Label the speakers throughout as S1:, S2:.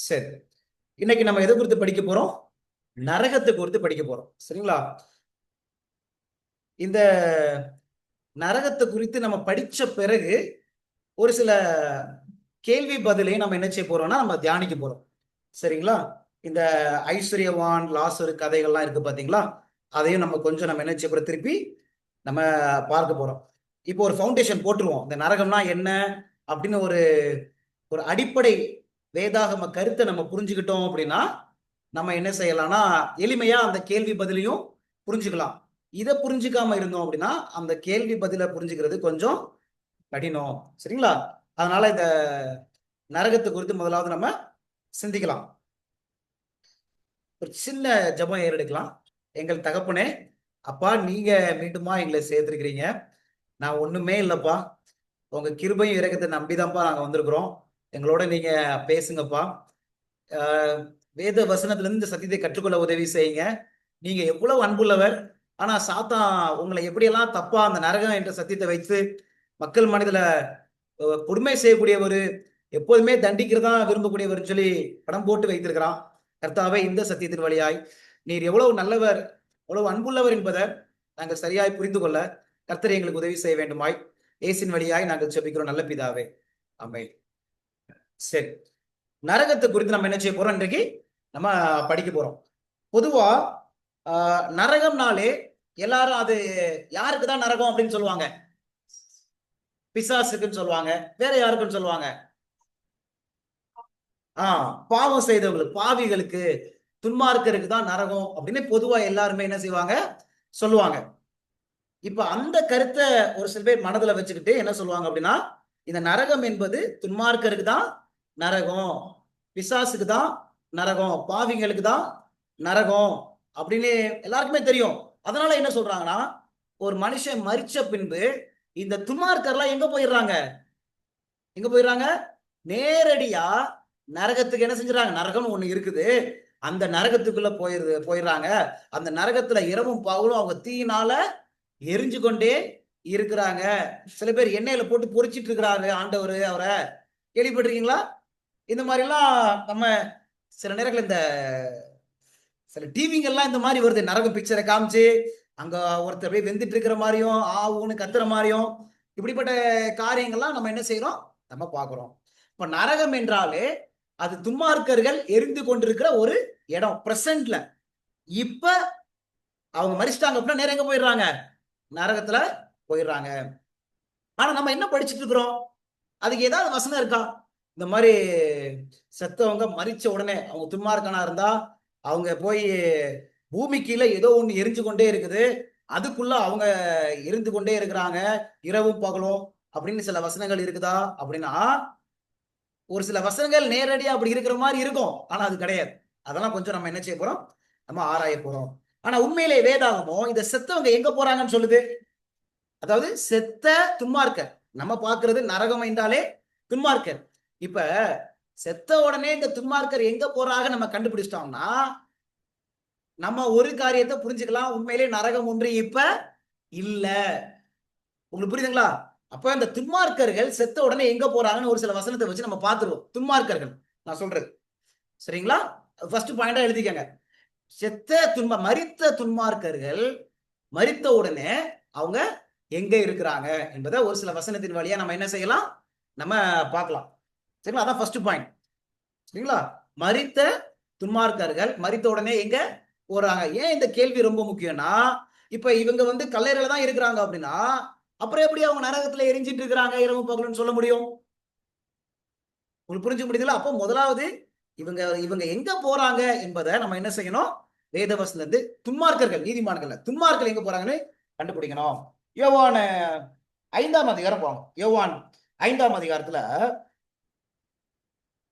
S1: சரி, இன்னைக்கு நம்ம எதை குறித்து படிக்க போறோம்? நரகத்தை குறித்து படிக்க போறோம். சரிங்களா? இந்த நரகத்தை குறித்து நம்ம படிச்ச பிறகு ஒரு சில கேள்வி பதிலையும் நம்ம என்ன செய்ய போறோம்னா நம்ம தியானிக்க போறோம். சரிங்களா? இந்த ஐஸ்வர்யவான் லாசரு கதைகள்லாம் இருக்கு பாத்தீங்களா? அதையும் நம்ம என்ன செய்ய போறோம், திருப்பி நம்ம பார்க்க போறோம். இப்போ ஒரு ஃபவுண்டேஷன் போட்டுருவோம். இந்த நரகம்னா என்ன அப்படின்னு ஒரு ஒரு அடிப்படை வேதாகம கருத்தை நம்ம புரிஞ்சுக்கிட்டோம் அப்படின்னா நம்ம என்ன செய்யலாம்னா எளிமையா அந்த கேள்வி பதிலையும் புரிஞ்சுக்கலாம். இதை புரிஞ்சுக்காம இருந்தோம் அப்படின்னா அந்த கேள்வி பதிலை புரிஞ்சுக்கிறது கொஞ்சம் கடினம். சரிங்களா? அதனால இந்த நரகத்தை குறித்து முதலாவது நம்ம சிந்திக்கலாம். ஒரு சின்ன ஜெபம் ஏறெடுக்கலாம். எங்கள் தகப்பனே, அப்பா, நீங்க மீண்டுமா எங்களை சேர்த்திருக்கிறீங்க. நான் ஒண்ணுமே இல்லப்பா, உங்க கிருபையும் இரக்கத்தை நம்பிதான்ப்பா நாங்க வந்திருக்கிறோம். எங்களோட நீங்க பேசுங்கப்பா. ஆஹ் வேத வசனத்துல இருந்து இந்த சத்தியத்தை கற்றுக்கொள்ள உதவி செய்யுங்க. நீங்க எவ்வளவு அன்புள்ளவர். ஆனா சாத்தான் உங்களை எப்படியெல்லாம் தப்பா அந்த நரகம் என்ற சத்தியத்தை வைத்து மக்கள் மனதில கொடுமை செய்யக்கூடியவர், எப்போதுமே தண்டிக்கிறதா விரும்பக்கூடியவர் சொல்லி படம் போட்டு வைத்திருக்கிறான். கர்த்தாவே, இந்த சத்தியத்தின் வழியாய் நீர் எவ்வளவு நல்லவர், எவ்வளவு அன்புள்ளவர் என்பதை நாங்கள் சரியாய் புரிந்து கொள்ள கர்த்தர் எங்களுக்கு உதவி செய்ய வேண்டுமாய் இயேசுவின் வழியாய் நாங்கள் ஜெபிக்கிறோம் நல்ல பிதாவே. ஆமென். சரி, நரகத்தை குறித்து நம்ம என்ன செய்ய போறோம், இன்றைக்கு நம்ம படிக்க போறோம். பொதுவா நரகம்னாலே எல்லாரும் அது யாருக்கு தான் நரகம் அப்படின்னு சொல்லுவாங்க? பிசாசுக்குன்னு சொல்லுவாங்க. வேற யாருக்குன்னு சொல்லுவாங்க? பாவம் செய்தவங்களுக்கு, பாவிகளுக்கு, துன்மார்க்கருக்கு தான் நரகம் அப்படின்னு பொதுவா எல்லாருமே என்ன செய்வாங்க, சொல்லுவாங்க. இப்ப அந்த கருத்தை ஒரு சில பேர் மனதுல வச்சுக்கிட்டு என்ன சொல்லுவாங்க அப்படின்னா, இந்த நரகம் என்பது துன்மார்க்கருக்கு தான் நரகம், பிசாசுக்கு தான் நரகம், பாவிங்களுக்கு தான் நரகம் அப்படின்னு எல்லாருக்குமே தெரியும். அதனால என்ன சொல்றாங்கன்னா, ஒரு மனுஷன் மரிச்ச பின்பு இந்த துன்மார்க்கர்லாம் எங்க போயிடுறாங்க? எங்க போயிடுறாங்க? நேரடியா நரகத்துக்கு என்ன செஞ்சுறாங்க? நரகம்னு ஒண்ணு இருக்குது. அந்த நரகத்துக்குள்ள போயிடுறாங்க. அந்த நரகத்துல இரவும் பகலும் அவங்க தீயினால எரிஞ்சு கொண்டே இருக்கிறாங்க. சில பேர் எண்ணெயில போட்டு பொரிச்சிட்டு இருக்கிறாரு ஆண்டவரு அவரை. கேள்விப்பட்டிருக்கீங்களா? இந்த மாதிரி எல்லாம் நம்ம சில நேரங்கள் இந்த சில டிவிங்கெல்லாம் இந்த மாதிரி வருது. நரக பிக்சரை காமிச்சு அங்க ஒருத்தர் போய் வெந்துட்டு இருக்கிற மாதிரியும் ஆவுன்னு கத்துற மாதிரியும் இப்படிப்பட்ட காரியங்கள்லாம் நம்ம என்ன செய்யறோம், நம்ம பார்க்கிறோம். இப்ப நரகம் என்றாலே அது துன்மார்க்கர்கள் எரிந்து கொண்டிருக்கிற ஒரு இடம் பிரசன்ட்ல. இப்ப அவங்க மறிச்சிட்டாங்க அப்படின்னா நேரம் எங்க போயிடுறாங்க? நரகத்துல போயிடுறாங்க. ஆனா நம்ம என்ன படிச்சுட்டு இருக்கிறோம்? அதுக்கு ஏதாவது வசனம் இருக்கா? இந்த மாதிரி செத்தவங்க மறிச்ச உடனே அவங்க துன்மார்க்கனா இருந்தா அவங்க போய் பூமி கீழே ஏதோ ஒண்ணு எரிஞ்சு கொண்டே இருக்குது, அதுக்குள்ள அவங்க இருந்து கொண்டே இருக்கிறாங்க இரவும் பகலும் அப்படின்னு சில வசனங்கள் இருக்குதா அப்படின்னா, ஒரு சில வசனங்கள் நேரடியா அப்படி இருக்கிற மாதிரி இருக்கும். ஆனா அது கிடையாது. அதெல்லாம் கொஞ்சம் நம்ம என்ன செய்ய போறோம், நம்ம ஆராய போறோம். ஆனா உண்மையிலே வேதாகமோ இந்த செத்தவங்க எங்க போறாங்கன்னு சொல்லுது. அதாவது செத்த துன்மார்க்கர். நம்ம பார்க்கிறது நரகம் என்றாலே துன்மார்க்கர். இப்ப செத்த உடனே இந்த துன்மார்க்கர் எங்க போறாங்க நம்ம கண்டுபிடிச்சிட்டோம்னா, நம்ம ஒரு காரியத்தை புரிஞ்சுக்கலாம், உண்மையிலே நரகம் ஒன்று இப்ப இல்ல. உங்களுக்கு புரியுதுங்களா? அப்ப இந்த துன்மார்க்கர்கள் செத்த உடனே எங்க போறாங்கன்னு ஒரு சில வசனத்தை வச்சு நம்ம பார்த்துருவோம். துன்மார்க்கர்கள் நான் சொல்றது சரிங்களா? ஃபர்ஸ்ட் பாயிண்டா எழுதிக்கங்க. மரித்த துன்மார்க்கர்கள் மரித்த உடனே அவங்க எங்க இருக்கிறாங்க என்பதை ஒரு சில வசனத்தின் வழியா நம்ம என்ன செய்யலாம், நம்ம பார்க்கலாம். சரிங்களா? அதான் ஃபர்ஸ்ட் பாயிண்ட். சரிங்களா? மரித்த துன்மார்க்கர்கள் மரித்த உடனே எங்க போறாங்க? ஏன் இந்த கேள்வி ரொம்ப முக்கியம்னா, இப்ப இவங்க கல்லறையில தான் இருக்கிறாங்க அப்படின்னா, அப்புறம் எப்படி அவங்க நரகத்துல எரிஞ்சிட்டு இருக்கிறாங்க இரவு பகலுன்னு சொல்ல முடியும்? உங்களுக்கு புரிஞ்சு முடியுதுல? அப்போ முதலாவது இவங்க இவங்க எங்க போறாங்க என்பதை நம்ம என்ன செய்யணும், வேதவசனத்துல இருந்து துன்மார்க்கர்கள், நீதிமான்கள் துன்மார்கள் எங்க போறாங்கன்னு கண்டுபிடிக்கணும். யோவான் 5ஆம் அதிகாரம் போகணும். யோவான் 5ஆம் அதிகாரத்துல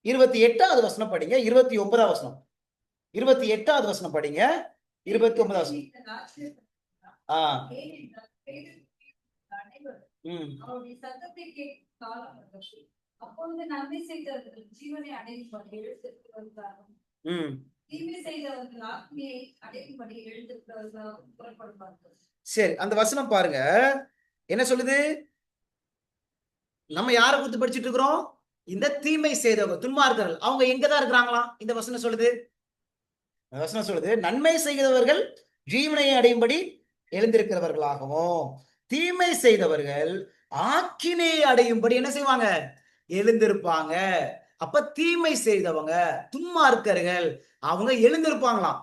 S1: 28வது வசனம் படிங்க, 29வது வசனம். 28வது வசனம் படிங்க, 29வது வசனம்.
S2: அப்பொழுது நன்மை செய்தவர்கள் ஜீவனை அடையும்படி தீமை செய்தவர்கள் ஆத்மியை அடையும்படி புறப்படுவார்கள்.
S1: சரி, அந்த வசனம் பாருங்க என்ன சொல்லுது. நம்ம யாரை குறித்து படிச்சுட்டு இருக்கிறோம்? இந்த தீமை செய்தவங்க துன்மார்க்கர்கள் அவங்க எங்கதான் இருக்கிறாங்களாம்? இந்த வசனம் சொல்லுது, வசனம் சொல்லுது, நன்மை செய்கிறவர்கள் ஜீவனை அடையும்படி எழுந்திருக்கிறவர்களாகவும், தீமை செய்தவர்கள் ஆக்கினை அடையும்படி என்ன செய்வாங்க? எழுந்திருப்பாங்க. அப்ப தீமை செய்தவங்க துன்மார்க்கர்கள் அவங்க எழுந்திருப்பாங்களாம்.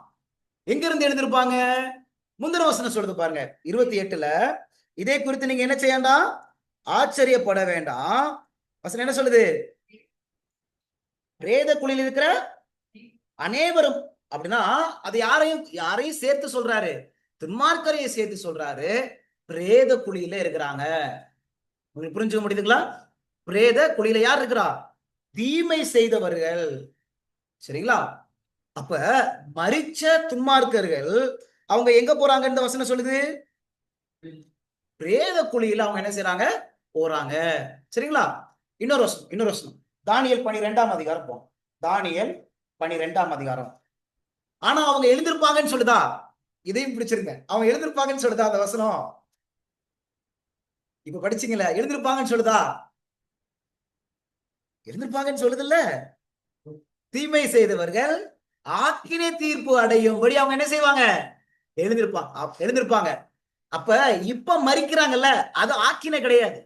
S1: எங்க இருந்து எழுந்திருப்பாங்க? முந்தின வசனம் சொல்லுது பாருங்க 28ல, இதை குறித்து நீங்க என்ன செய்யண்டாம்? ஆச்சரியப்பட வேண்டாம். வசனம் என்ன சொல்லுது? பிரேத குழியில் இருக்கிற அனைவரும், அப்படின்னா அது யாரையும் யாரையும் சேர்த்து சொல்றாரு? துன்மார்க்கரையும் சேர்த்து சொல்றாரு. பிரேத குழியில இருக்கிறாங்க. உங்களுக்கு புரிஞ்சுக்க முடியுதுங்களா? பிரேத குழியில யார் இருக்கிறா? தீமை செய்தவர்கள். சரிங்களா? அப்ப மரிச்ச துன்மார்க்கர்கள் அவங்க எங்க போறாங்க? இந்த வசனம் சொல்லுது, பிரேத குழியில அவங்க என்ன செய்யறாங்க? போறாங்க. சரிங்களா? இன்னொரு வசனம் தானியேல் 12ஆம் அதிகாரம் போம். தானியேல் 12ஆம் அதிகாரம். ஆனா அவங்க எழுந்திருப்பாங்கன்னு சொல்லுதா? இதையும் பிடிச்சிருங்க. அவங்க எழுந்திருப்பாங்கன்னு சொல்லுதா அந்த வசனம்? இப்ப படிச்சீங்களா? எழுந்திருப்பாங்கன்னு சொல்லுதா? எழுந்திருப்பாங்கன்னு சொல்லுது இல்ல? தீமை செய்தவர்கள் ஆக்கினை தீர்ப்பு அடையும்படி அவங்க என்ன செய்வாங்க? எழுந்திருப்பாங்க. அப்ப இப்ப மரிக்கிறாங்கல்ல, அது ஆக்கினை கிடையாது.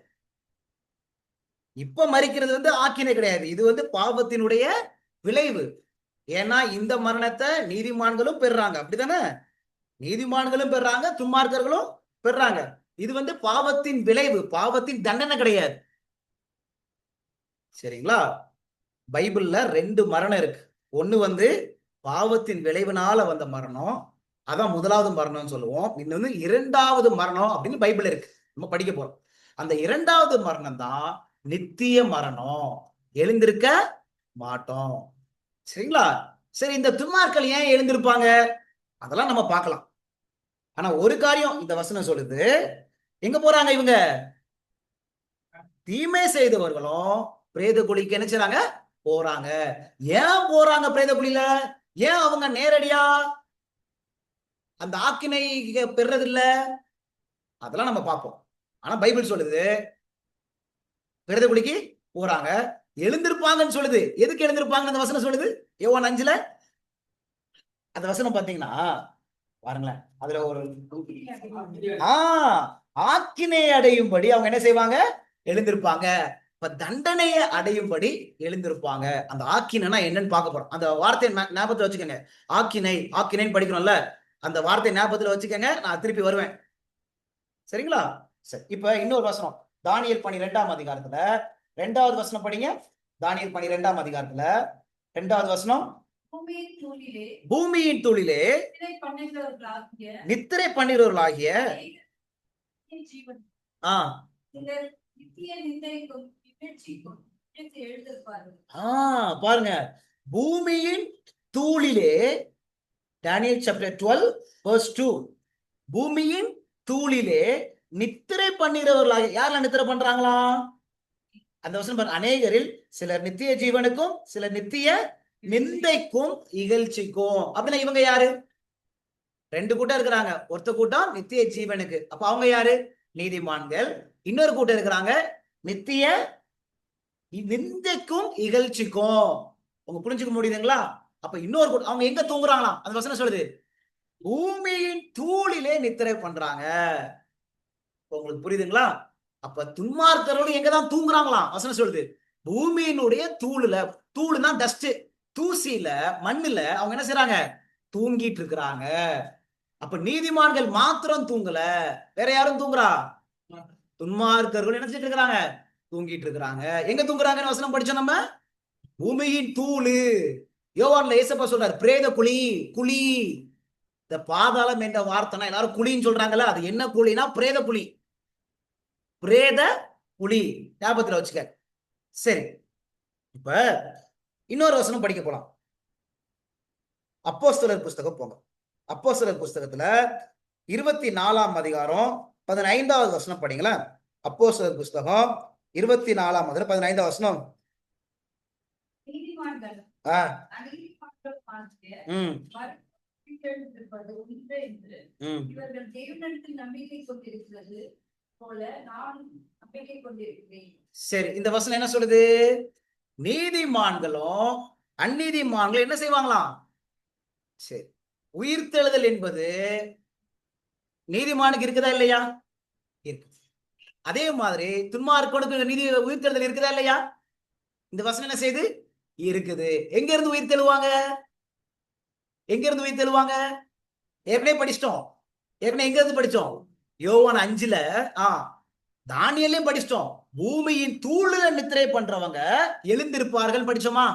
S1: இப்ப மரிக்கிறது ஆக்கினை கிடையாது. இது பாவத்தினுடைய விளைவு. ஏன்னா இந்த மரணத்தை நீதிமான்களும் பெறுறாங்க. அப்படித்தானே? நீதிமான்களும் பெறாங்க, துன்மார்க்கர்களும் பெறாங்க. இது பாவத்தின் விளைவு, பாவத்தின் தண்டனை கிடையாது. சரிங்களா? பைபிள்ல 2 மரணம் இருக்கு. ஒண்ணு பாவத்தின் விளைவினால வந்த மரணம், அதான் முதலாவது மரணம்னு சொல்லுவோம். இன்னொன்னு 2வது மரணம் அப்படின்னு பைபிள் இருக்கு. நம்ம படிக்க போறோம். அந்த 2வது மரணம் தான் நித்திய மரணம். எழுந்திருக்க மாட்டோம். சரிங்களா? சரி, இந்த துன்மார்கள் ஏன் எழுந்திருப்பாங்க? அதெல்லாம் நம்ம பார்க்கலாம். ஆனா ஒரு காரியம் இந்த வசனம் சொல்லுது, எங்க போறாங்க இவங்க? தீமை செய்தவர்களும் பிரேத குழிக்கு என்ன செய்றாங்க? போறாங்க. ஏன் போறாங்க பிரேத குழியில? ஏன் அவங்க நேரடியா அந்த ஆக்கினை பெறது இல்ல? அதெல்லாம் நம்ம பார்ப்போம். ஆனா பைபிள் சொல்லுது பிரேத குழிக்கு போறாங்க, எழுந்திருப்பாங்கன்னு சொல்லுது. எதுக்கு எழுந்திருப்பாங்கன்னு அந்த வசனம் சொல்லுது? யோவான் 5ல அந்த வசனம் பாத்தீங்கன்னா பாருங்களேன். அதுல ஒரு ஆக்கினை அடையும்படி அவங்க என்ன செய்வாங்க? எழுந்திருப்பாங்க. இப்ப தண்டனையை அடையும்படி எழுந்திருப்பாங்க. அந்த ஆக்கினைனா என்னன்னு பார்க்க போறோம். அந்த வார்த்தையை ஞாபகத்துல வச்சுக்கோங்க. ஆக்கினைன்னு படிக்கிறோம்ல, அந்த வார்த்தை ஞாபகத்துல வச்சுக்கோங்க. நான் திருப்பி வருவேன். சரிங்களா? சரி, இப்ப இன்னொரு வசனம் தானியேல் 12ஆம் அதிகாரத்துல 2வது வசனம் படிங்க. தானியேல் 12ஆம் அதிகாரத்துல 2வது வசனம், பூமியின் தூளிலே நித்திரை பண்ணுகிறவர்களாகிய பாருங்க, பூமியின் தூளிலே, டானியல் சாப்டர் 12 verse 2, பூமியின் தூளிலே நித்திரை பண்ணுகிறவர்களாக யாரெல்லாம் நித்திரை பண்றாங்களா? அந்த வசனம் பாருங்க, அநேகரில் சிலர் நித்திய ஜீவனுக்கும் சிலர் நித்திய நிந்தைக்கும் இகழ்ச்சிக்கும். அப்படின்னா இவங்க யாரு? 2 கூட்டம் இருக்கிறாங்க. ஒருத்த கூட்டம் நித்திய ஜீவனுக்கு, அப்ப அவங்க யாரு? நீதிமான்கள். இன்னொரு கூட்டம் இருக்கிறாங்க நித்திய நிந்தைக்கும் இகழ்ச்சிக்கும். உங்க புரிஞ்சுக்க முடியுதுங்களா? அப்ப இன்னொரு கூட்டம் அவங்க எங்க தூங்குறாங்களாம்? அந்த வசனம் சொல்லுது, பூமியின் தூளிலே நித்திரை பண்றாங்க. உங்களுக்கு புரியுதுங்களா? அப்ப துன்மார்க்கரோடு எங்கதான் தூங்குறாங்களாம்? வசனம் சொல்லுது, பூமியினுடைய தூளுல. தூளுனா டஸ்ட், தூசியில, மண்ணுல அவங்க என்ன செய்றாங்க? தூங்கிட்டு இருக்கிறாங்க. அப்ப நீதிமான்கள் மாத்திரம் தூங்கல, வேற யாரும் தூங்குறா? துன்மார்க்கர்கள் என்ன செஞ்சிட்டு இருக்கிறாங்க? தூங்கிட்டு இருக்கிறாங்க. எங்க தூங்குறாங்கன்னு வசனம் படிச்சோம் நம்ம, பூமியின் தூளு. யோவான்ல ஏசப்பா சொல்றாரு, பிரேத குழி. குழி, இந்த பாதாளம் என்ற வார்த்தைனா எல்லாரும் குழின்னு சொல்றாங்கல்ல, அது என்ன குழினா பிரேத குழி. பிரேத குழி, ஞாபகத்துல வச்சுக்க. சரி, இப்ப இன்னொரு வசனம் படிக்க போலாம். அப்போஸ்தலர் புஸ்தகம் போங்க. அப்போஸ்தலர் புஸ்தகத்துல 24ஆம் அதிகாரம் 15வது வசனம் படிங்களேன். அப்போஸ்தலர் புஸ்தகம் 24ஆம் அதிகாரம் 15வது வசனம். சரி, இந்த வசனம் என்ன சொல்லுது? நீதிமான்களும் அந்நீதிமான்களும் என்ன செய்வாங்களாம்? சரி, உயிர்த்தெழுதல் என்பது நீதிமானுக்கு இருக்குதா இல்லையா? இருக்கு. அதே மாதிரி துன்மார்க்கனுக்கு நீதி உயிர்த்தெழுதல் இருக்குதா இல்லையா? இந்த வசனம் என்ன செய்யுது? இருக்குது. எங்க இருந்து உயிர் தெழுவாங்க? எங்க இருந்து உயிர் தெழுவாங்க? ஏற்கனவே படிச்சிட்டோம். ஏற்கனவே எங்க இருந்து படிச்சோம்? யோவான் 5ல தானியேலையும் படிச்சிட்டோம். பூமியின் தூளுல நித்திரை பண்றவங்க எழுந்திருப்பார்கள் படிச்சோமா?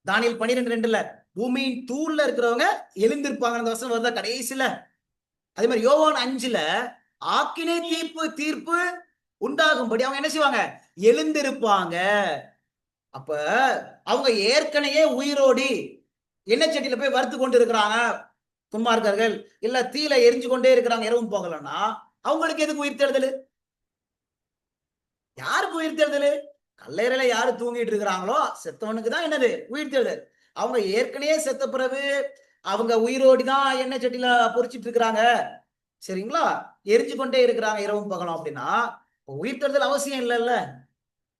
S1: தானியேல் 12:2ல பூமியின் தூள்ல இருக்கிறவங்க எழுந்திருப்பாங்க அந்த வசனம் வருதா கடைசியில? அதே மாதிரி யோவான் 5ல ஆக்கினை தீர்ப்பு உண்டாகும்படி அவங்க என்ன செய்வாங்க? எழுந்திருப்பாங்க. அப்ப அவங்க ஏற்கனவே உயிரோடி எண்ணெய் சட்டியில போய் வறுத்து கொண்டு இருக்கிறாங்க துன்மார்க்கர்கள், இல்ல தீல எரிஞ்சு கொண்டே இருக்கிறாங்க இரவும் போகலன்னா அவங்களுக்கு எதுக்கு உயிர் தேர்தல்? யாருக்கு உயிர் தேர்தல்? கல்லறையில யாரு தூங்கிட்டு இருக்கிறாங்களோ செத்தவனுக்கு தான் என்னது உயிர் தேர்தல். அவங்க ஏற்கனவே செத்த பிறகு அவங்க உயிரோடி தான் எண்ணெய் சட்டியில பொறிச்சிட்டு இருக்கிறாங்க, சரிங்களா? எரிஞ்சு கொண்டே இருக்கிறாங்க இரவும் பகலும் அப்படின்னா உயிர் தேர்தல் அவசியம் இல்லைல்ல.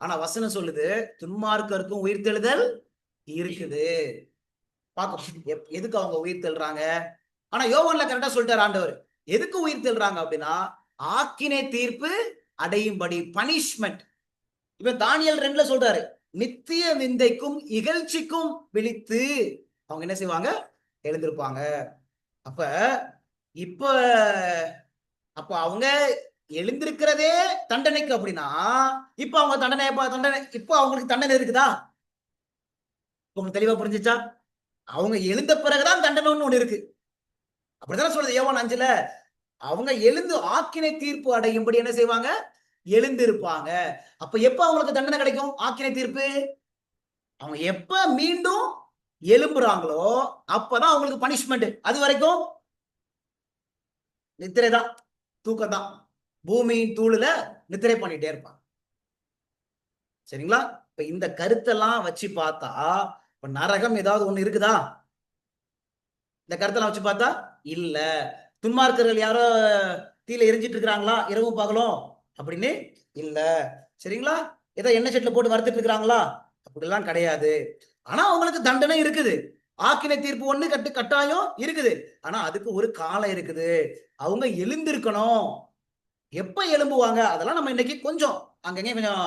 S1: ஆனா வசனம் சொல்லுது துன்மார்க்கருக்கும் உயிர் தெழுதல் இருக்குது. பார்க்க எதுக்கு அவங்க உயிர் தெழுறாங்க? ஆனா யோவான்ல கரெக்டா சொல்லிட்டாரு ஆண்டவர். எதுக்கு உயிர் தெழுறாங்க அப்படின்னா ஆக்கினை தீர்ப்பு அடையும்படி, பனிஷ்மெண்ட். இப்ப தானியேல் 2ல சொல்றாரு, நித்திய நிந்தைக்கும் இகழ்ச்சிக்கும் விழித்து அவங்க என்ன செய்வாங்க? எழுந்திருப்பாங்க. அப்ப இப்ப அப்ப அவங்க எழுந்திருக்கிறதே தண்டனைக்கு அப்படின்னா இப்ப அவங்க தண்டனை இப்ப அவங்களுக்கு தண்டனை இருக்குதா? உங்களுக்கு தெளிவா புரிஞ்சுச்சா? அவங்க எழுந்த பிறகுதான் தண்டனை ஒண்ணு இருக்கு. அப்படித்தானே சொல்றது யோவான் 5ல. அவங்க எழுந்து ஆக்கினை தீர்ப்பு அடையும்படி என்ன செய்வாங்க? எழுந்திருப்பாங்க. அப்ப எப்ப அவங்களுக்கு தண்டனை கிடைக்கும்? ஆக்கினை தீர்ப்பு அவங்க எப்ப மீண்டும் எழும்புறாங்களோ அப்பதான் அவங்களுக்கு பனிஷ்மெண்ட். அது வரைக்கும் நித்திரை தான், தூக்கம் தான். பூமியின் தூளுல நித்திரை பண்ணிட்டே இருப்பாங்க. சரிங்களா? இப்ப இந்த கருத்தெல்லாம் வச்சு பார்த்தா இப்ப நரகம் ஏதாவது ஒண்ணு இருக்குதா? இந்த கருத்தெல்லாம் வச்சு பார்த்தா இல்ல. துன்மார்க்கர்கள் யாரோ தீல எரிஞ்சிட்டு இருக்கிறாங்களா இரவும் பகலும் அப்படின்னு இல்ல, சரிங்களா? ஏதோ எண்ணெய் சட்டில போட்டு வறுத்துட்டு இருக்கிறாங்களா? அப்படிலாம் கிடையாது. ஆனா அவங்களுக்கு தண்டனை இருக்குது. ஆக்கினை தீர்ப்பு ஒண்ணு கட்டாயம் இருக்குது. ஆனா அதுக்கு ஒரு காலம் இருக்குது. அவங்க எழுந்திருக்கணும். எப்ப எழும்புவாங்க அதெல்லாம் நம்ம இன்னைக்கு கொஞ்சம் அங்கங்க கொஞ்சம்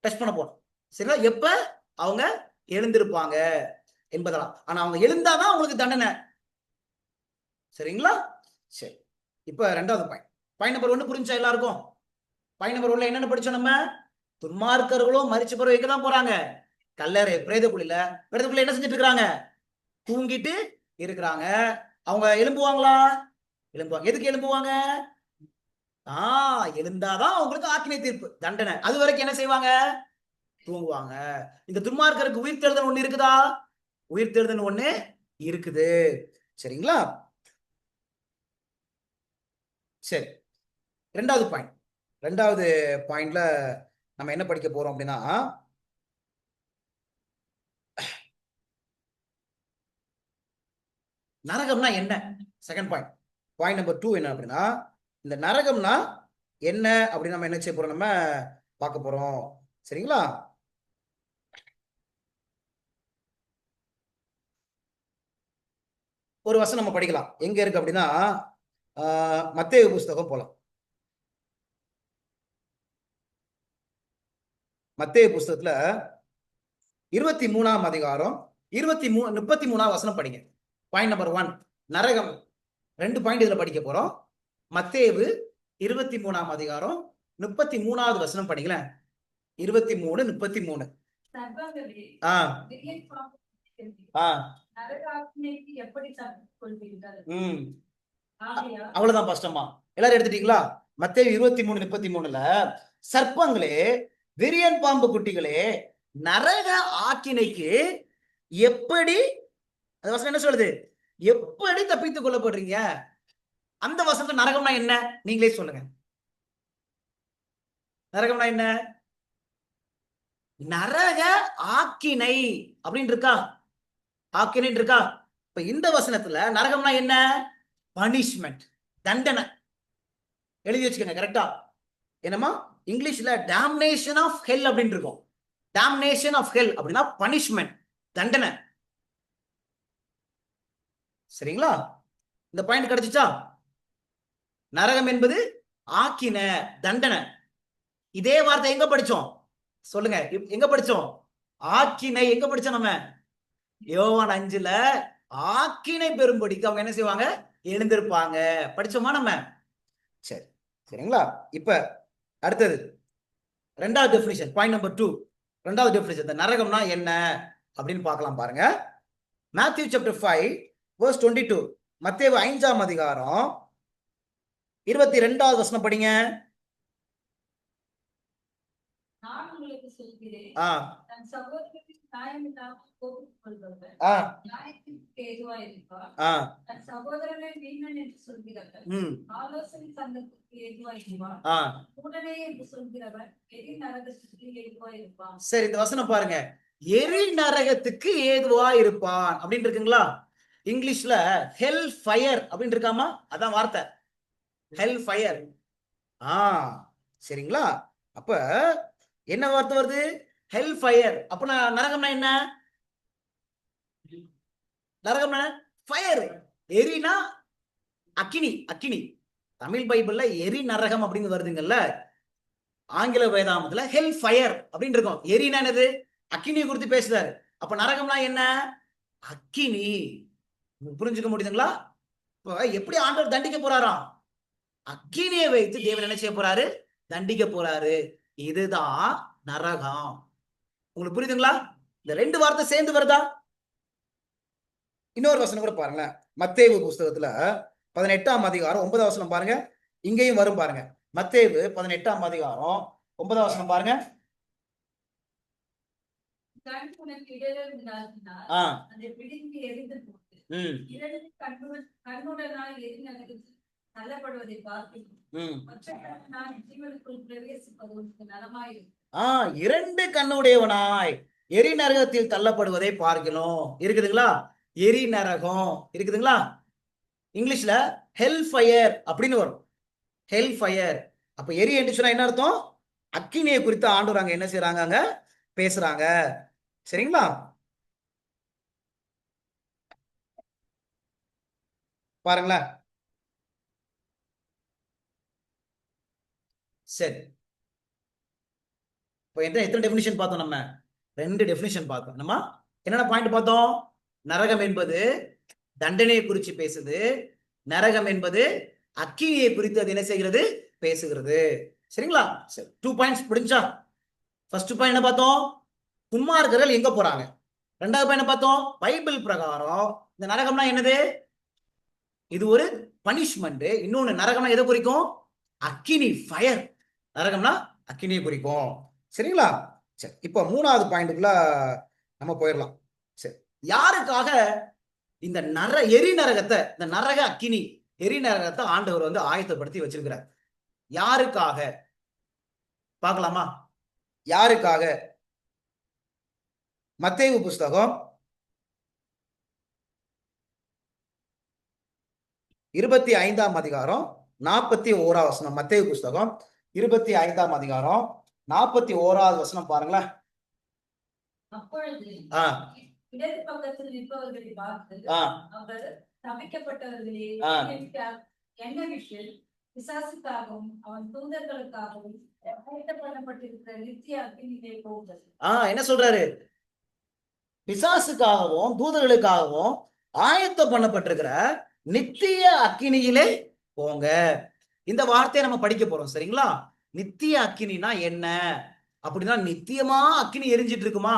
S1: டச் பண்ண போறோம், சரிங்களா? எப்ப அவங்க எழுந்திருப்பாங்க என்பதெல்லாம். ஆனா அவங்க எழுந்தாதான் அவங்களுக்கு தண்டனை, சரிங்களா? சரி, இப்ப 2வது பாயிண்ட் நம்பர் 1 புரிஞ்சா எல்லாருக்கும்? பாயிண்ட் நம்பர் 1ல என்னென்ன படிச்சோம் நம்ம? துன்மார்க்கர்களும் மரிச்ச பிறகு எங்க தான் போறாங்க? கல்லறை, பிரேதக்குழியில. பிரேதக்குழியில என்ன செஞ்சுட்டு இருக்காங்க? தூங்கிட்டு இருக்கிறாங்க. அவங்க எழும்புவாங்களா? எழும்புவாங்க. எதுக்கு எழும்புவாங்க? எழுந்தாதான் அவங்களுக்கு ஆக்கினை தீர்ப்பு, தண்டனை. அது வரைக்கும் என்ன செய்வாங்க? தூங்குவாங்க. இந்த துன்மார்க்கருக்கு உயிர் தேர்தல் ஒண்ணு இருக்குதா? உயிர் தேர்தல் ஒண்ணு இருக்குது, சரிங்களா? சரி, 2வது பாயிண்ட். 2வது பாயிண்ட்ல நம்ம என்ன படிக்க போறோம் அப்படின்னா நரகம்னா என்ன? Second point. பாயிண்ட் நம்பர் 2 என்ன அப்படின்னா இந்த நரகம்னா என்ன அப்படின்னு நம்ம என்ன செய்ய போறோம்? நம்ம பார்க்க போறோம், சரிங்களா? ஒரு வசனம் நம்ம படிக்கலாம். எங்க இருக்கு அப்படின்னா மத்தேயு புஸ்தகம் போலாம். மத்தேயு புஸ்தகத்துல 23ஆம் அதிகாரம் 33ஆம் வசனம் படிங்க. பாயிண்ட் நம்பர் 1 நரகம். 2 பாயிண்ட் இதுல படிக்க போறோம். மத்தேயு 23ஆம் அதிகாரம் 33வது வசனம் படிங்களேன். 23, 33. அவ்வளவுதான் கஷ்டமா? எல்லாரும் எடுத்துட்டீங்களா? மத்தேயு 23:33ல சர்ப்பங்களே, விரியன் பாம்பு குட்டிகளே, நரக ஆக்கினைக்கு எப்படி, அந்த வசனம் என்ன சொல்லுது? எப்படி தப்பித்துக் கொள்ளப்படுறீங்க? அந்த வசனத்துல நரகம்னா என்ன நீங்களே சொல்லுங்க. நரகம்னா என்ன? நரக ஆக்கினை அப்படின்னு இருக்கா? ஆக்கினை இருக்கா? இப்ப இந்த வசனத்துல நரகம்னா என்ன? பனிஷ்மெண்ட், தண்டனை. எழுதி வச்சுக்கோங்க கரெக்டா. என்னமா? இங்கிலீஷ்ல டேம்னேஷன் ஆஃப் ஹெல் அப்படின்னு இருக்கும். டேம்னேஷன் ஆஃப் ஹெல் அப்படின்னா பனிஷ்மெண்ட், தண்டனை. சரிங்களா? இந்த பாயிண்ட் கிடைச்சிச்சா? நரகம் என்பது ஆக்கின, தண்டனை. இதே வார்த்தை எங்க படிச்சோம் சொல்லுங்க? எங்க படிச்சோம்? ஆக்கினை எங்க படிச்சோம் நம்ம? யோவான் 5ல ஆக்கினை பெறும்படிக்கு அவங்க என்ன செய்வாங்க? எழுந்திருப்பாங்க. படிச்சோமா நம்ம? சரி, சரிங்களா? இப்ப அடுத்தது ரெண்டாவது டெஃபினிஷன், பாயிண்ட் நம்பர் 2. ரெண்டாவது டெஃபினிஷன், இந்த நரகம்னா என்ன அப்படின்னு பார்க்கலாம் பாருங்க. Matthew chapter 5 verse 22. மத்தேயு 5ஆம் அதிகாரம் 22வது வசனம் படிங்க.
S2: நான் உங்களுக்கு சொல்கிறேன்,
S1: ஆ
S2: தன் சகோதரனின் நியாயமில்லாமல் கோபித்துக் கொள்பவர்
S1: ஆ
S2: நியாயத்திற்கு ஏதுவாயிருப்பார்.
S1: ஆ
S2: தன் சகோதரனை வீணன் என்று சொல்கிறவர்
S1: ம்
S2: ஆலோசனை சங்கத்துக்கு ஏதுவாயிருப்பார்.
S1: ஆ
S2: உடனே என்று சொல்கிறவர் எரி நரகத்துக்கு ஏதுவாயிருப்பான்.
S1: சரி, இந்த வசனம் பாருங்க. எரி நரகத்துக்கு ஏதுவா இருப்பான் அப்படின்னு இருக்குங்களா? இங்கிலீஷ்ல ஹெல் ஃபயர் அப்படின்னு இருக்காமா? அதான் வார்த்தை, ஹெல் ஃபயர். ஆ சரிங்களா? அப்ப என்ன வார்த்தை வருது? ஹெல் ஃபயர். அப்ப நரகம்னா என்ன? நரகம்னா ஃபயர். எரினா அக்கினி, அக்கினி. தமிழ் பைபிள்ல எரி நரகம் அப்படின்னு வருதுங்கல்ல, ஆங்கில வேதாமத்துல ஹெல் ஃபயர் அப்படின்னு இருக்கும். எரினா என்னது? அக்கினியை குறித்து பேசுறாரு. அப்ப நரகம்னா என்ன? அக்கினி. புரிஞ்சுக்க முடியுதுங்களா? இப்ப எப்படி ஆண்டவர் தண்டிக்க போறாராம்? அக்கினியை வைத்து தேவன் என்ன செய்ய போறாரு? தண்டிக்க போறாரு. இதுதான் நரகம். உங்களுக்கு புரியுதுங்களா? இந்த ரெண்டு வார்த்தை சேர்ந்து வருதா? இன்னொரு வசனம் கூட பாருங்களேன். மத்தேயு புஸ்தகத்துல 18ஆம் அதிகாரம் 9வது வசனம் பாருங்க. இங்கேயும் வரும் பாருங்க. மத்தேயு 18ஆம் அதிகாரம் 9வது வசனம் பாருங்க.
S2: கண் உனக்கு இடறினால்
S1: ஆ
S2: அதை பிடுங்கி எறிந்து போட்டு
S1: ம்
S2: இரண்டு கண்ணுடனாய் எரி நரகத்தில் தள்ளப்படுவதை பார்க்கிறோம்.
S1: ம்
S2: மற்ற கண்ணால் ஜீவனுக்குள் பிரவேசிப்பது உனக்கு நலமாயிருக்கும்.
S1: இரண்டு கண்ணுடையவனாய் எரி நரகத்தில் தள்ளப்படுவதை பார்க்கிறோம். இருக்குதுங்களா? எரி நரகம் இருக்குதுங்களா? இங்கிலீஷ்ல ஹெல் ஃபயர் அப்படின்னு வரும். ஹெல் ஃபயர். அப்ப எரி என்று சொன்னா என்ன அர்த்தம்? அக்கினியை குறித்து ஆண்டவர் அங்க என்ன செய்யறாங்க? அங்க பேசுறாங்க. சரிங்களா? பாருங்களேன். சரி, இப்போ எத்தனை டெஃபினிஷன் பார்த்தோம் நம்ம? 2 டெஃபினிஷன் பார்த்தோம். நம்ம என்னென்ன பாயிண்ட் பார்த்தோம்? நரகம் என்பது தண்டனையை குறித்து பேசுது. நரகம் என்பது அக்கினியை குறித்து அது என்ன செய்கிறது? பேசுகிறது. சரிங்களா? சரி, 2 பாயிண்ட்ஸ் புரிஞ்சா? ஃபர்ஸ்ட் பாயிண்ட் என்ன பார்த்தோம்? துன்மார்க்கர்கள் எங்க போறாங்க. ரெண்டாவது பாயிண்ட் பார்த்தோம், பைபிள் பிரகாரம் இந்த நரகம்னா என்னது? இது ஒரு பனிஷ்மெண்ட். இன்னொன்னு, நரகம்னா எதை குறிக்கும்? அக்கினி, ஃபயர். நரகம்னா அக்கினியை குறிக்கும். சரிங்களா? சரி, இப்போ 3வது பாயிண்ட்டுக்குள்ள நம்ம போயிடலாம். சரி, யாருக்காக இந்த எரி நரகத்தை, இந்த நரக அக்கினி எரி நரகத்தை ஆண்டவர் வந்து ஆயத்தப்படுத்தி வச்சிருக்கிறார்? யாருக்காக பார்க்கலாமா? யாருக்காக? மத்தேயு புஸ்தகம் 25ஆம் அதிகாரம் 41வது வசனம். மத்தேயு புஸ்தகம் 25ஆம் அதிகாரம் 41வது வசனம் பாருங்களேன்.
S2: அப்பொழுது இடது பக்கத்தில் நிற்பவர்களை பார்த்து அவர் சமைக்கப்பட்டவர்களே, என்ன விஷயம் பிசாசுக்காகவும் அவன் தூதர்களுக்காகவும் ஆயத்தப்படப்பட்டிருக்கிற நித்திய அக்கினியிலே போங்கள்.
S1: என்ன சொல்றாரு? பிசாசுக்காகவும் தூதர்களுக்காகவும் ஆயத்தம் பண்ணப்பட்டிருக்கிற நித்திய அக்கினியிலே போங்க. இந்த வார்த்தையை நம்ம படிக்க போறோம். சரிங்களா? நித்திய அக்கினினா என்ன அப்படின்னா, நித்தியமா அக்கினி எரிஞ்சிட்டு இருக்குமா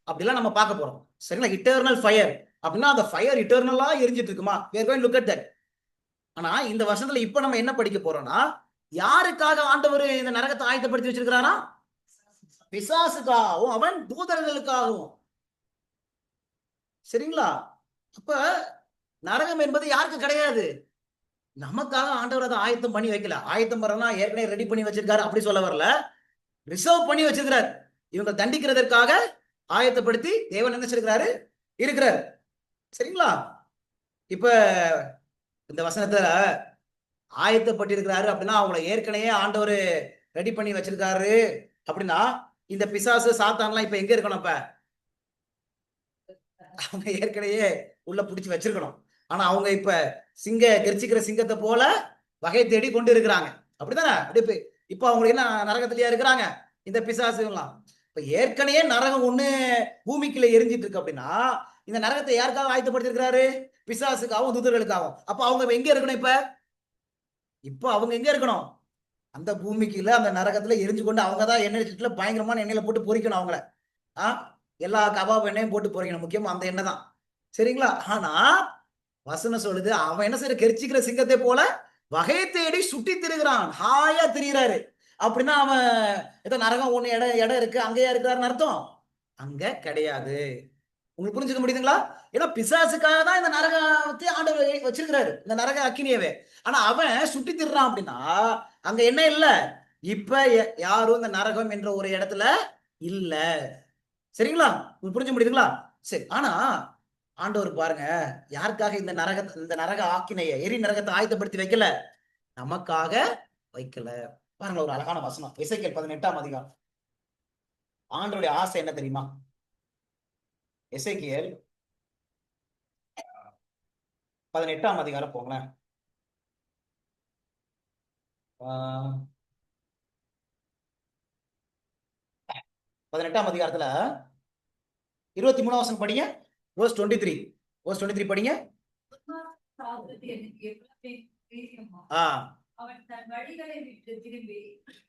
S1: அப்படிலாம் நம்ம பார்க்க போறோம். சரிங்களா? இட்டர்னல் ஃபயர் அப்படின்னா அந்த ஃபயர் இட்டர்னலா எரிஞ்சிட்டு இருக்குமா? we are going to look at that. ஆனா இந்த வருஷத்துல இப்ப நம்ம என்ன படிக்க போறோம்னா, யாருக்காக ஆண்டவர் இந்த நரகத்தை ஆயத்தப்படுத்தி வச்சிருக்கிறானா? பிசாசுக்காகவும் அவன் தூதர்களுக்காகவும். சரிங்களா? அப்ப நரகம் என்பது யாருக்கு கிடையாது? நமக்காக ஆண்டவர் அதை ஆயத்தம் பண்ணி வைக்கல. ஆயத்தம் பண்ணா ஏற்கனவே ரெடி பண்ணி வச்சிருக்காரு அப்படி சொல்ல வரல. ரிசர்வ் பண்ணி வச்சிருக்கிறார். இவங்க தண்டிக்கிறதற்காக ஆயத்தப்படுத்தி தேவன் என்ன செய்கிறாரு? இருக்கிறார். சரிங்களா? இப்ப இந்த வசனத்துல ஆயத்தப்பட்டிருக்கிறாரு அப்படின்னா அவங்களை ஏற்கனவே ஆண்டவர் ரெடி பண்ணி வச்சிருக்காரு அப்படின்னா இந்த பிசாசு சாத்தான்லாம் இப்ப எங்க இருக்கணும்? இப்ப அவங்க ஏற்கனவே உள்ள புடிச்சு வச்சிருக்கணும். ஆனா அவங்க இப்ப கெர்ச்சிக்கிற சிங்கத்தை போல வகை தேடி கொண்டு இருக்கிறாங்க. அப்படித்தானே? இப்ப அவங்க என்ன நரகத்திலேயே இருக்கிறாங்க இந்த பிசாசுலாம்? இப்ப ஏற்கனவே நரகம் ஒண்ணு பூமிக்குள்ள எரிஞ்சிட்டு இருக்கு அப்படின்னா இந்த நரகத்தை யாருக்காக ஆயத்தப்படுத்திருக்கிறாரு? பிசாசுக்காகவும் தூதர்களுக்காகவும். அப்ப அவங்க எங்க இருக்கணும்? இப்ப அவங்க எங்க இருக்கணும்? அந்த பூமிக்குள்ள அந்த நரகத்துல எரிஞ்சு கொண்டு அவங்கதான் எண்ணெய் பயங்கரமான எண்ணெயில போட்டு பொறிக்கணும் அவங்கள. எல்லா கபாப் எண்ணெயும் போட்டு பொறிக்கணும். முக்கியமா அந்த எண்ணெய் தான். சரிங்களா? ஆனா வசனம் சொல்லுது அவன் என்ன செய்யற? கெர்ச்சிக்கிற சிங்கத்தை போல வகை தேடி சுட்டி திரிகிறான். ஹாயா திரிகிறாரு. அப்படின்னா அவன் ஏதோ நரகம் ஒண்ணு இடம் இருக்கு அங்கேயா இருக்கிறாருன்னு அர்த்தம்? அங்க கிடையாது. உங்களுக்கு புரிஞ்சுக்க முடியுதுங்களா? ஏன்னா பிசாசுக்காக தான் இந்த நரகத்தை ஆண்டவர் வச்சிருக்கிறாரு, இந்த நரக அக்கினியவே. ஆனா அவன் சுட்டி திடுறான் அப்படின்னா அங்க என்ன இல்ல? இப்ப யாரும் இந்த நரகம் என்ற ஒரு இடத்துல இல்ல. சரிங்களா? உங்களுக்கு புரிஞ்சு முடியுதுங்களா? சரி. ஆனா ஆண்டவர் பாருங்க, யாருக்காக இந்த நரக ஆக்கினைய எரி நரகத்தை ஆயத்தப்படுத்தி வைக்கல? நமக்காக வைக்கல. பாருங்க ஒரு அழகான வசனம், எசேக்கியேல் 18ஆம் அதிகாரம். ஆண்டவருடைய ஆசை என்ன தெரியுமா? எசேக்கியேல் 18ஆம் அதிகாரம் போங்களேன். 18ஆம் அதிகாரத்துல 23ஆம் வசனம் படிங்க. verse 23 படிங்க.
S2: எனக்கு எவ்வளவு பிரியமோ,
S1: ஆ
S2: அவன் தன் வழிகளை விட்டு திரும்பி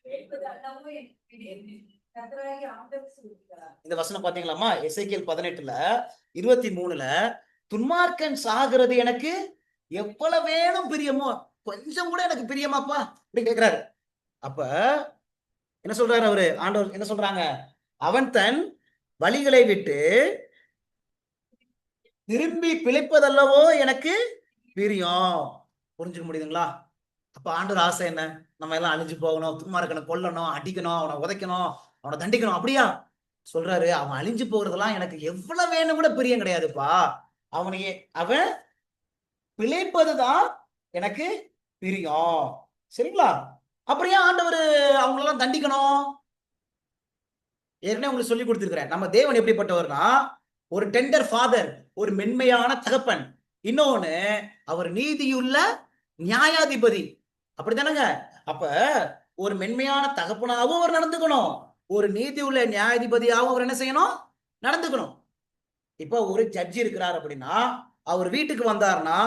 S2: கேட்பது அல்லவோ எனக்கு பிரியம் என்று கர்த்தராகிய ஆண்டவர் சொல்கிறார்.
S1: இந்த வசனம் பாத்தீங்களாமா? எசேக்கியேல் 18ல 23ல துன்மார்க்கன் சாகிறது எனக்கு எவ்வளவு வேணும் பிரியமோ, கொஞ்சம் கூட எனக்கு பிரியமாப்பா அப்படி கேட்கிறாரு. அப்ப என்ன சொல்றாரு அவரு? ஆண்டவர் என்ன சொல்றாங்க? அவன் தன் வழிகளை விட்டு திரும்பி பிழைப்பதல்லவோ எனக்கு பிரியம். புரிஞ்சுக்க முடியுதுங்களா? அப்ப ஆண்டவர் ஆசை என்ன? நம்ம எல்லாம் அழிஞ்சு போகணும், துன்மார்க்கனை கொல்லணும், அடிக்கணும், அவனை உதைக்கணும், அவனை தண்டிக்கணும். அப்படியா சொல்றாரு? அவன் அழிஞ்சு போறதெல்லாம் எனக்கு எவ்வளவு வேணும் கூட பிரியம் கிடையாதுப்பா. அவனையே அவன் பிழைப்பதுதான் எனக்கு பிரியம். சரிங்களா? அப்புறம் ஏன் ஆண்டவர் அவங்களெல்லாம் தண்டிக்கணும்? ஏற்கனவே உங்களுக்கு சொல்லி கொடுத்திருக்கிறேன். நம்ம தேவன் எப்படிப்பட்டவர்னா ஒரு டெண்டர் ஃபாதர், ஒரு மென்மையான தகப்பன். இன்னொன்னு அவர் நீதியுள்ள நியாயாதிபதி. அப்படித்தானங்க? அப்ப ஒரு மென்மையான தகப்பனாகவும் அவர் நடந்துக்கணும், ஒரு நீதி உள்ள நியாயாதிபதியாகவும் அவர் என்ன செய்யணும்? நடந்துக்கணும். இப்ப ஒரு ஜட்ஜி இருக்கிறார் அப்படின்னா அவர் வீட்டுக்கு வந்தாருன்னா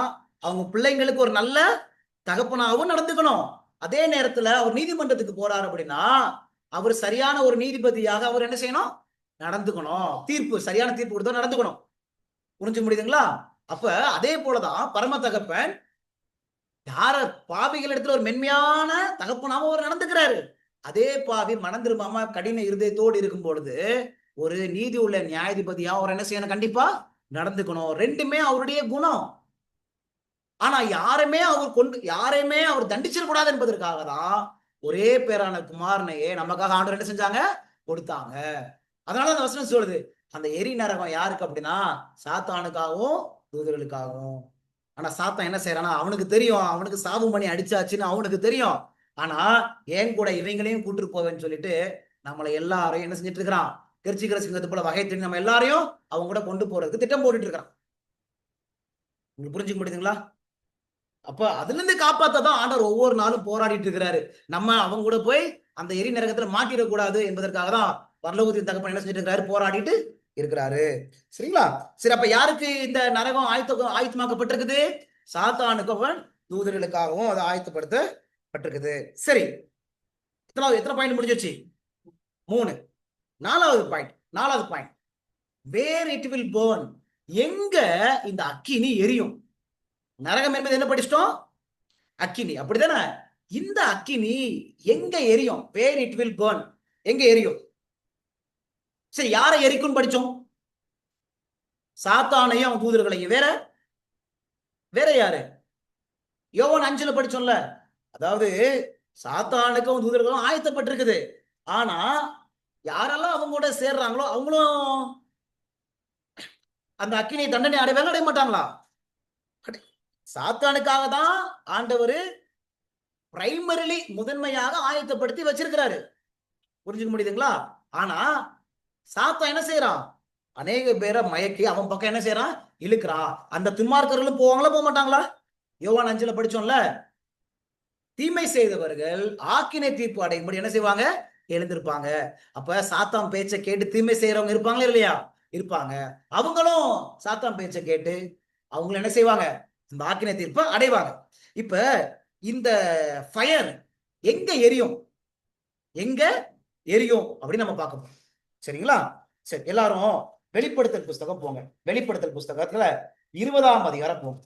S1: அவங்க பிள்ளைங்களுக்கு ஒரு நல்ல தகப்பனாகவும் நடந்துக்கணும். அதே நேரத்துல அவர் நீதிமன்றத்துக்கு போறாரு அப்படின்னா அவர் சரியான ஒரு நீதிபதியாக அவர் என்ன செய்யணும்? நடந்துக்கணும். சரியான தீர்ப்பு கொடுத்தா நடந்துக்கணும். புரிஞ்சு முடியுதுங்களா? அப்ப அதே போலதான் பரம தகப்பன் யார பாவிகள் இடத்துல ஒரு மென்மையான தகப்பனாம அவர் நடந்துக்கிறாரு. அதே பாவி மனம் திரும்பாம கடின இருதயத்தோடு இருக்கும் பொழுது ஒரு நீதி உள்ள நியாயாதிபதியா அவர் என்ன செய்யணும்? கண்டிப்பா நடந்துக்கணும். ரெண்டுமே அவருடைய குணம். ஆனா யாரையுமே அவர் தண்டிச்சிடக்கூடாது என்பதற்காக தான் ஒரே பேரான குமாரனையே நமக்காக ஆண்டவர் என்ன செஞ்சாங்க? கொடுத்தாங்க. அதனால அந்த வசனம் சொல்லுது, அந்த எரி நரகம் யாருக்கு அப்படின்னா சாத்தானுக்காகவும் தூதர்களுக்காகவும். ஆனா சாத்தான் என்ன செய்யறானா? அவனுக்கு தெரியும் அவனுக்கு சாவு மணி அடிச்சாச்சுன்னு அவனுக்கு தெரியும். ஆனா ஏன் கூட இவங்களையும் கூட்டு போவேன்னு சொல்லிட்டு நம்மளை எல்லாரையும் என்ன செஞ்சுட்டு இருக்கிறான்? கெர்ச்சிக்கிற சிங்கத்தை போல வகை தெரிஞ்சு நம்ம எல்லாரையும் அவங்க கூட கொண்டு போறதுக்கு திட்டம் போட்டுட்டு இருக்கிறான். உங்களுக்கு புரிஞ்சுக்க முடியுதுங்களா? அப்ப அதுல இருந்து காப்பாத்தான் ஆண்டவர் ஒவ்வொரு நாளும் போராடிட்டு இருக்கிறாரு. நம்ம அவங்க கூட போய் அந்த எரி நரகத்துல மாட்டிடக்கூடாது என்பதற்காக தான் பரலோகத்தின் தகப்பன் என்ன செஞ்சுட்டு இருக்கிறாரு? போராடிட்டு இருக்கிறாரு. சரிங்களா? சரி. அப்ப யாருக்கு இந்த நரகம் ஆயத்தமாக்கப்பட்டிருக்குது? சாத்தானுக்கும் தூதர்களுக்காகவும் அது ஆயத்தப்படுத்தப்பட்டிருக்குது. சரி, எத்தனை பாயிண்ட் முடிஞ்சிருச்சு? 3. நாலாவது point, where it will burn. எங்க இந்த அக்கினி எரியும்? நரகம் என்பது என்ன படிச்சிட்டோம்? அக்கினி. அப்படித்தானே? இந்த அக்கினி எங்க எரியும்? வேர் இட் வில் பர்ன், எங்க எரியும்? சரி, யாரை எரிக்கும் படிச்சோம்? சாத்தானையும் அவன் தூதர்களையும். வேற யாரு? யோவான் 5ல படிச்சோம்ல. அதாவது சாத்தானுக்கும் தூதர்களும் ஆயத்தப்பட்டிருக்குது. ஆனா யாரெல்லாம் அவங்க கூட சேர்றாங்களோ அவங்களும் அந்த அக்கினி தண்டனை அடைய மாட்டாங்களா? சாத்தானுக்காக தான் ஆண்டவர் பிரைமரிலி முதன்மையாக ஆயத்தப்படுத்தி வச்சிருக்கிறாரு. புரிஞ்சுக்க முடியுதுங்களா? ஆனா சாத்தா என்ன செய்யறான்? அநேக பேரை மயக்கி அவன் பக்கம் என்ன செய்யறான்? இழுக்கிறான். அந்த துன்மார்க்கர்களும் போவாங்களா போக மாட்டாங்களா? யோவான் 5 படிச்சோம்ல, தீமை செய்தவர்கள் ஆக்கினை தீர்ப்பு அடையும்படி என்ன செய்வாங்க? எழுந்திருப்பாங்க. அப்ப சாத்தான் பேச்சை கேட்டு தீமை செய்யறவங்க இருப்பாங்களா இல்லையா? இருப்பாங்க. அவங்களும் சாத்தான் பேச்சை கேட்டு அவங்களும் என்ன செய்வாங்க? இந்த ஆக்கினை தீர்ப்பை அடைவாங்க. இப்ப இந்த ஃபயர் எங்க எரியும்? எங்க எரியும் அப்படின்னு நம்ம பார்க்க போறோம். சரிங்களா? சரி, எல்லாரும் வெளிப்படுத்தல் புஸ்தகம் போங்க. வெளிப்படுத்தல் புஸ்தகத்துல 20ஆம் அதிகாரம் போங்க.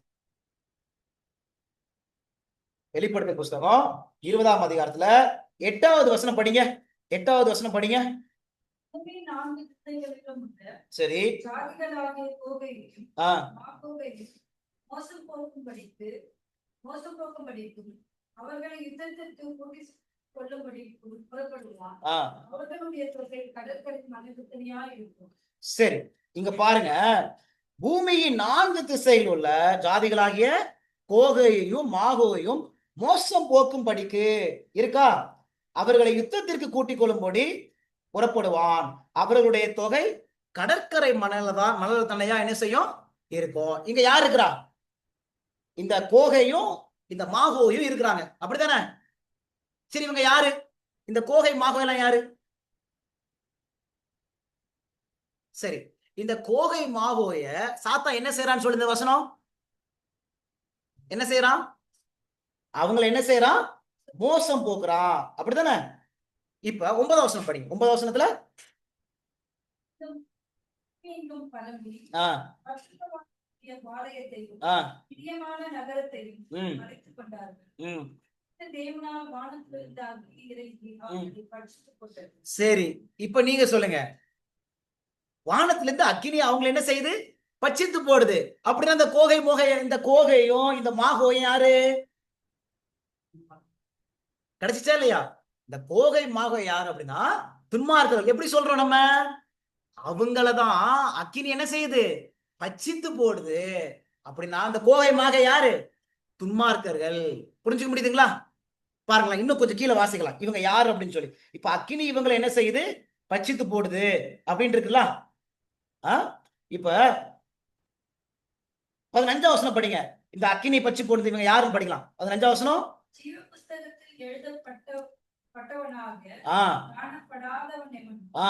S1: வெளிப்படுத்தல் புஸ்தகம் 20ஆம் அதிகாரத்துல 8வது வசனம் படிங்க. 8வது வசனம் படிங்க.
S2: பூமியின் 4 திசைகளிலும் உள்ள
S1: சரி.
S2: ஜாதிகளாகிய கோகையையும்
S1: ஆ
S2: மாகோகையும் மோசம் போக்கும்படிக்கும் அவர்களை யுத்தத்திற்கு கூட்டிக் கொள்ளும்படிக்கும் புறப்படுவான்.
S1: ஆ
S2: அவர்களுடைய தொகை கடற்கரை மனிதத்தனியா இருக்கும்.
S1: சரி, இங்க பாருங்க. பூமியின் 4 திசையில் உள்ள ஜாதிகளாகிய கோகையையும் மாகோயையும் மோசம் போக்கும்படிக்கு இருக்கா, அவர்களை யுத்தத்திற்கு கூட்டிக் கொள்ளும்படி புறப்படுவான். அவர்களுடைய தொகை கடற்கரை மணல் தன்னையா என்ன செய்யும்? இருக்கும். இங்க யார் இருக்கிறா? இந்த கோகையும் இந்த மாகோயும் இருக்கிறாங்க. அப்படித்தானே? சரி, இவங்க யாரு? இந்த கோகை மாகோ எல்லாம் யாரு? சரி, இந்த கோகை மாகோய சாத்தா என்ன செய்யறான்னு சொல்லி இந்த வசனம் என்ன செய்யறான்? அவங்களை என்ன செய்யறான்? மோசம் போக்குறான். அப்படித்தானே? இப்ப 9வது வசனம் படிங்க. 9வது வசனத்துல
S2: மீண்டும் பரம்பி
S1: ஆ
S2: பரிசுத்தவான்களுடைய பாளையத்தையும்
S1: ஆ
S2: பிரியமான நகரத்தையும்
S1: ம்
S2: அழைத்துக் கொண்டார்கள்.
S1: ம்
S2: தேவனால் வானத்திலிருந்து அக்கினி இறங்கி அவர்களை பட்சித்துக் கொண்டது.
S1: சரி, இப்ப நீங்க சொல்லுங்க. வானத்துல இருந்து அக்கினி அவங்களை என்ன செய்யுது? பட்சித்து போடுது. அப்படின்னா இந்த கோகையும் இந்த மாகோயும் யாரு? கிடைச்சிச்சா இல்லையா? இந்த கோகை மாகோ யாரு அப்படின்னா துன்மார்க்கர்கள். எப்படி சொல்றோம் நம்ம? அவங்களதான் அக்கினி என்ன செய்யுது? பட்சித்து போடுது. அப்படின்னா அந்த கோகை மாகை யாரு? துன்மார்க்கர்கள். புரிஞ்சுக்க முடியுதுங்களா? பாருங்களா, இன்னும் கொஞ்சம் கீழே வாசிக்கலாம். இவங்க யாரு அப்படின்னு சொல்லி. இப்ப அக்கினி இவங்களை என்ன செய்யுது? பட்சித்து போடுது அப்படின்னு இருக்குல்ல. இப்ப 15ஆம் வசனம் படிங்க. இந்த அக்கினி பட்சி போடுது இவங்க யாருன்னு படிக்கலாம். 15ஆம் வசனம்.
S2: ஜீவ புஸ்தகத்தில் எழுதப்பட்டவனாக
S1: ஆ
S2: காணப்படாதவன் எவன்
S1: ஆ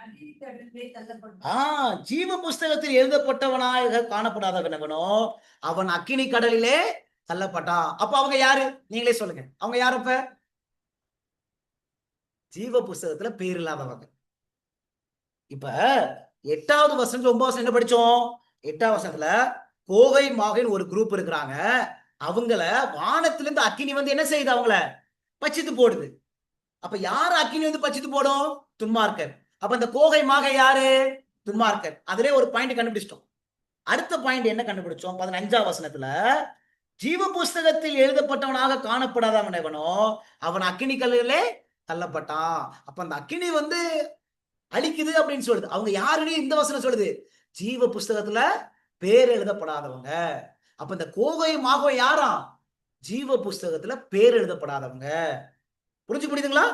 S2: அக்கினி கடலிலே தள்ளப்படுவான்.
S1: ஜீவ புஸ்தகத்தில் எழுதப்பட்டவனாக காணப்படாதவனவனோ அவன் அக்கினி கடலிலே தள்ளப்பட்டான். அப்ப அவங்க யாரு? நீங்களே சொல்லுங்க. அவங்க யாரு? அப்ப ஜீவ புஸ்தகத்துல பேர் இல்லாதவங்க. இப்ப 8வது வசனத்துல 9வது வசனம் என்ன படிச்சோம்? 8வது வசனத்துல கோகை மாகைன்னு ஒரு குரூப் இருக்கிறாங்க. அவங்கள வானத்திலிருந்து அக்கினி வந்து என்ன செய்யுது? அவங்கள பட்சித்து போடுது. அப்ப யாரு அக்கினி வந்து பட்சித்து போடும்? துன்மார்க்கர். அப்ப இந்த கோகை மாகை யாரு? துன்மார்க்கர். அதிலே ஒரு பாயிண்ட் கண்டுபிடிச்சிட்டோம். அடுத்த பாயிண்ட் என்ன கண்டுபிடிச்சோம்? 15ஆம் வசனத்துல ஜீவ புஸ்தகத்தில் எழுதப்பட்டவனாக காணப்படாதவன் எவனோ அவன் அக்கினி கல்லிலே தள்ளப்பட்டான். அப்ப அந்த அக்கினி வந்து அழிக்குது அப்படின்னு சொல்லுது. அவங்க யாருன்னு இந்த வசனம் சொல்லுது? ஜீவ புஸ்தகத்துல பேர் எழுதப்படாதவங்க. அப்ப இந்த கோகை மாகோ யாரா? ஜீவ புஸ்தகத்துல பேர் எழுதப்படாதவங்க. புரிஞ்சு முடியுதுங்களா?